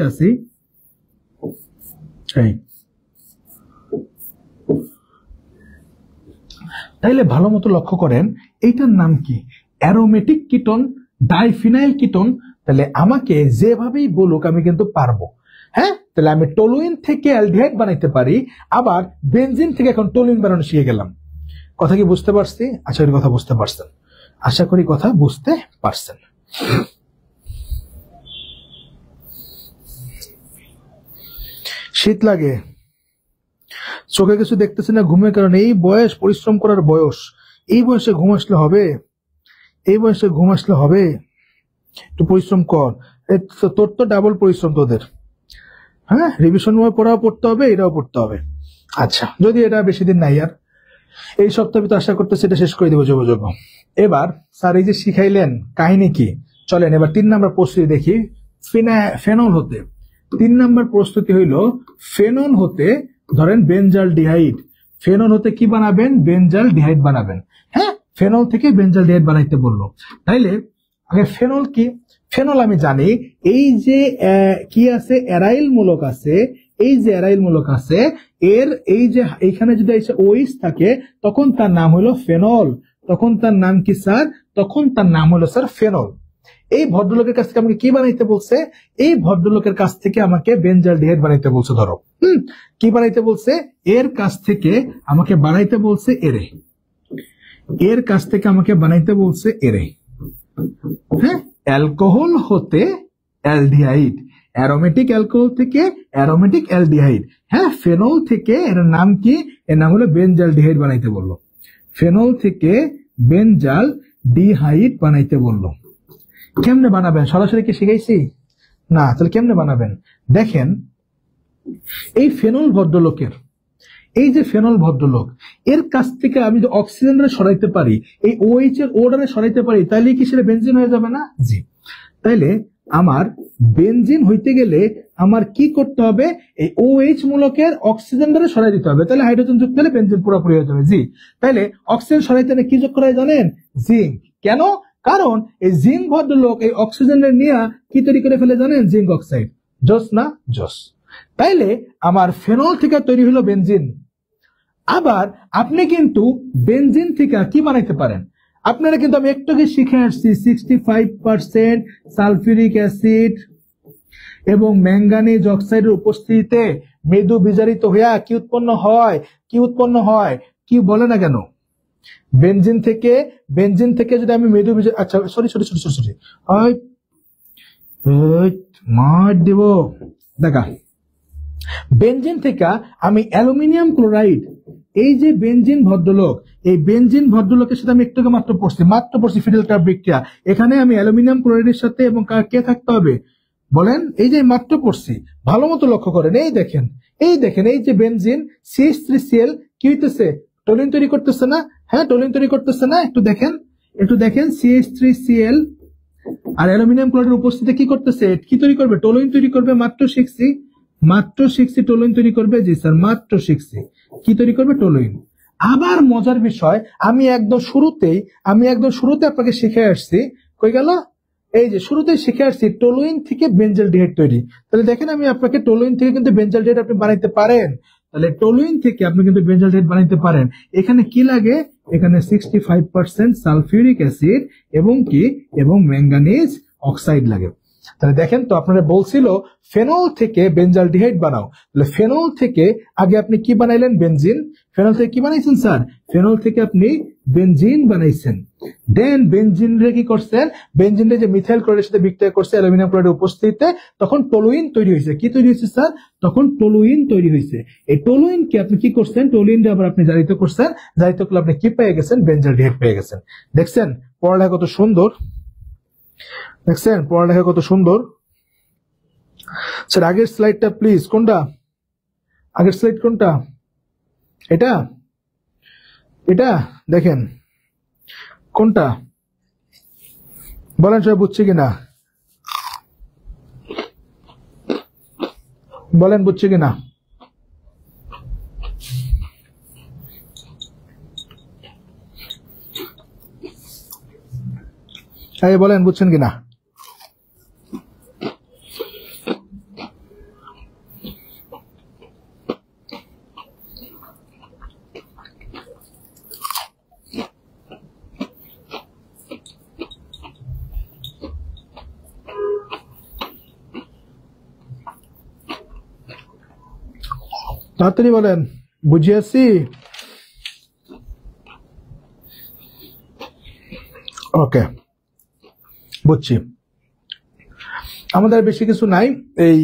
তাইলে ভালো মতো লক্ষ্য করেন, এইটার নাম কি? Aromatic ketone, diphenyl ketone. তাহলে আমাকে যেভাবেই বলুক আমি কিন্তু পারবো। হ্যাঁ, তাহলে আমি টলুইন থেকে অ্যালডিহাইড বানাইতে পারি, আবার বেনজিন থেকে এখন টলুইন বানানো শিখে গেলাম। কথা কি বুঝতে পারছি? আশা করি কথা বুঝতে পারছেন। শীত লাগে, চোখে কিছু দেখতেছি না, ঘুমের কারণে। এই বয়স পরিশ্রম করার বয়স, এই বয়সে ঘুম আসলে হবে? একটু পরিশ্রম কর। তোর তো ডাবল পরিশ্রম তোদের। হ্যাঁ, রিভিশন পড়াও পড়তে হবে, এটাও পড়তে হবে। আচ্ছা, যদি এটা বেশি দিন নাই, আর এই সপ্তাহে তো আশা করতেছি এটা শেষ করে দেবো যোগাযোগ। এবার স্যার এই যে শিখাইলেন, কাহিনী কি? চলেন এবার 3 নাম্বার প্রস্তুতি দেখি। ফেনল হতে 3 নাম্বার প্রস্তুতি হইল, ফেনল হতে ধরেন বেনজাল ডিহাইড, ফেনল হতে কি বানাবেন? বেনজাল ডিহাইড বানাবেন। হ্যাঁ, ফেনল থেকে বেনজাল ডিহাইড বানাইতে বললো। তাইলে আগে ফেনল কি? ফেনল আমি জানি, এই যে কি আছে, অ্যারাইল মূলক আছে, এর এই যে এইখানে যদি এসে ওইস থাকে, তখন তার নাম হলো ফেনল। তখন তার নাম কি স্যার? তখন তার নাম হলো স্যার ফেনল। এই ভদ্রলোকের কাছ থেকে আমাকে কি বানাইতে বলছে? এই ভদ্রলোকের কাছ থেকে আমাকে বেনজাল ডিহাইড বানাইতে বলছে। ধরো কি বানাইতে বলছে? এর কাছ থেকে আমাকে বানাইতে বলছে এরে, এর কাছ থেকে আমাকে বানাইতে বলছে এরে। হ্যাঁ, অ্যালকোহল হতে অ্যালডিহাইড, অ্যারোমেটিক অ্যালকোহল থেকে অ্যারোমেটিক অ্যালডিহাইড। হ্যাঁ, ফেনল থেকে এর নাম কি? এর নাম হলো বেনজাল ডিহাইড বানাইতে বললো। ফেনল থেকে বেনজাল ডিহাইড বানাইতে বললো। কেমনে বানাবেন? সরাসরি কি শিখাইছি না? তাহলে কেমনে বানাবেন দেখেন। এই ফেনল ভদ্রলোকের, এই যে ফেনল ভদ্রলোক, এর কাছ থেকে আমি যদি অক্সিজেনটা সরাইতে পারি, এই ওএইচ এর ওডারে সরাইতে পারি, তাহলে কি সেটা বেনজিন হয়ে যাবে না? জি। তাইলে আমার বেনজিন হইতে গেলে আমার কি করতে হবে? এই ওএইচ মূলকের অক্সিজেনটারে সরাই দিতে হবে, তাহলে হাইড্রোজেন যুক্ত হলে বেনজিন পুরোপুরি হয়ে যাবে। জি। তাইলে অক্সিজেন সরাইতে কি যোগ করা জানেন? জিঙ্ক। কেন? কারণ এই জিঙ্ক ভদ্রলোক এই অক্সিজেনের নিয়ে কি তৈরি করে ফেলে জানেন? Zinc oxide. জোস না? জোস। তাইলে আমার ফেনল থেকে তৈরি হলো বেনজিন। আবার আপনি কিন্তু বেনজিন থেকে কি বানাইতে পারেন? আপনারা কিন্তু আমি একটু আগে শিখে আসছি 65% সালফিউরিক অ্যাসিড এবং ম্যাঙ্গানিজ অক্সাইডের উপস্থিতিতে মৃদু বিজারিত হইয়া কি উৎপন্ন হয়? কি বলে না কেন? বেনজিন থেকে যদি আমি মৃদু আচ্ছা সরি মার দেব দেখা। বেনজিন থেকে আমি অ্যালুমিনিয়াম ক্লোরাইড, এই যে বেনজিন ভদ্রলোক, এই বেনজিন ভদ্রলোকের সাথে আমি একটু আগে মাত্র পড়ছি ফিডেল ক্রাফট বিক্রিয়া। এখানে আমি অ্যালুমিনিয়াম ক্লোরাইডের সাথে এবং কে থাকতে হবে বলেন? এই যে মাত্র পড়ছি, ভালো মতো লক্ষ্য করেন। এই দেখেন এই যে বেনজিন CH3Cl কি হইতেছে? টলিন তৈরি করতেছে না? হ্যাঁ, টলিন তৈরি করতেছে না? একটু দেখেন CH3Cl আর অ্যালুমিনিয়াম ক্লোরাইডের উপস্থিতিতে কি করতেছে? কি তৈরি করবে? টলুইন তৈরি করবে। মাত্র শিখছি টলুইন তৈরি করবে। জি স্যার, মাত্র শিখছি কি তৈরি করবে? টলুইন। আবার মজার বিষয়, আমি একদম শুরুতে আপনাকে শিখে আসছি, কই গেল? এই যে শুরুতেই শিখে আসছি টলুইন থেকে বেনজালডিহাইড তৈরি। তাহলে দেখেন আমি আপনাকে টলুইন থেকে কিন্তু বেনজালডিহাইড আপনি বানাইতে পারেন। তাহলে টলুইন থেকে আপনি কিন্তু বেনজালডিহাইড বানাইতে পারেন। এখানে কি লাগে? এখানে 65% সালফিউরিক অ্যাসিড এবং ম্যাঙ্গানিজ অক্সাইড লাগে। তাহলে দেখেন তো, আপনারা বলছিল ফেনল থেকে বেনজালডিহাইড বানাও। তাহলে ফেনল থেকে আগে আপনি কি বানাইলেন? বেনজিন। ফেনল থেকে কি বানাইছেন স্যার? ফেনল থেকে আপনি বেনজিন বানাইছেন। দেন বেনজিন রে কি করছেন? বেনজিন রে যে মিথাইল ক্লোরাইডের সাথে বিক্রিয়া করছে অ্যালুমিনিয়াম ক্লোরাইডের উপস্থিতিতে, তখন টলুইন তৈরি হয়েছে। কি তৈরি হয়েছে স্যার? তখন টলুইন তৈরি হয়েছে। এই টলুইন কে আপনি কি করছেন? টলুইন রে আবার আপনি জারিত করছেন। জারিত করলে আপনি কি পেয়ে গেছেন? বেনজালডিহাইড পেয়ে গেছেন। দেখছেন পড়ালেখা কত সুন্দর? স্যার আগের স্লাইডটা প্লিজ। কোনটা? আগের স্লাইড কোনটা? এটা দেখেন কোনটা, বলেন সবাই বুঝছে কিনা? বলেন বুঝছে কিনা? বলেন বুঝছেন কিনা? তাড়াতাড়ি বলেন, বুঝিয়েছি? ওকে, বুঝছি। আমাদের বেশি কিছু নাই, এই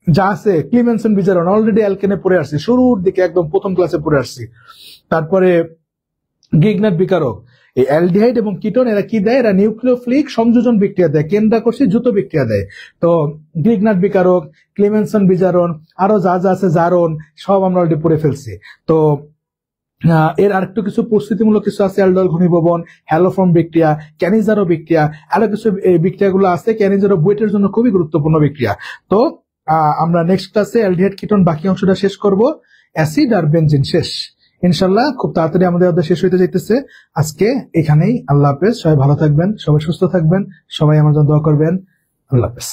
যা আছে ক্লিমেনসন বিজারন অলরেডি অ্যালকেনে পড়ে আসছি, শুরুর দিকে একদম প্রথম ক্লাসে পড়ে আসছি। তারপরে গ্রিগনাট বিকারক, এই অ্যালডিহাইড এবং কিটোন এরা কি দেয়? এরা নিউক্লিওফিলিক সংযোজন বিক্রিয়া দেয়, কেন্দ্রাকর্ষী দ্রুত বিক্রিয়া দেয়। তো গ্রিগনাট বিকারক, ক্লিমেনসন বিজারন, আরো যা আছে জারন, সব আমরা অলরেডি পড়ে ফেলছি। তো এর আরেকটু কিছু প্রস্তুতিমূলক কিছু আছে, অ্যালডল ঘনীভবন, হ্যালোফর্ম বিক্রিয়া, ক্যানিজারো বিক্রিয়া, আরো কিছু বিক্রিয়াগুলো আছে। ক্যানিজারো বুয়েটের জন্য খুবই গুরুত্বপূর্ণ বিক্রিয়া। তো আমরা নেক্সট ক্লাসে অ্যালডিহাইড কিটোন বাকি অংশটা শেষ করব। অ্যাসিড আর বেনজিন শেষ ইনশাল্লাহ, খুব তাড়াতাড়ি আমাদের শেষ হইতে যাইতেছে। আজকে এখানেই, আল্লাহ হাফেজ। সবাই ভালো থাকবেন, সবাই সুস্থ থাকবেন, সবাই আমার জন্য দোয়া করবেন। আল্লাহ হাফেজ।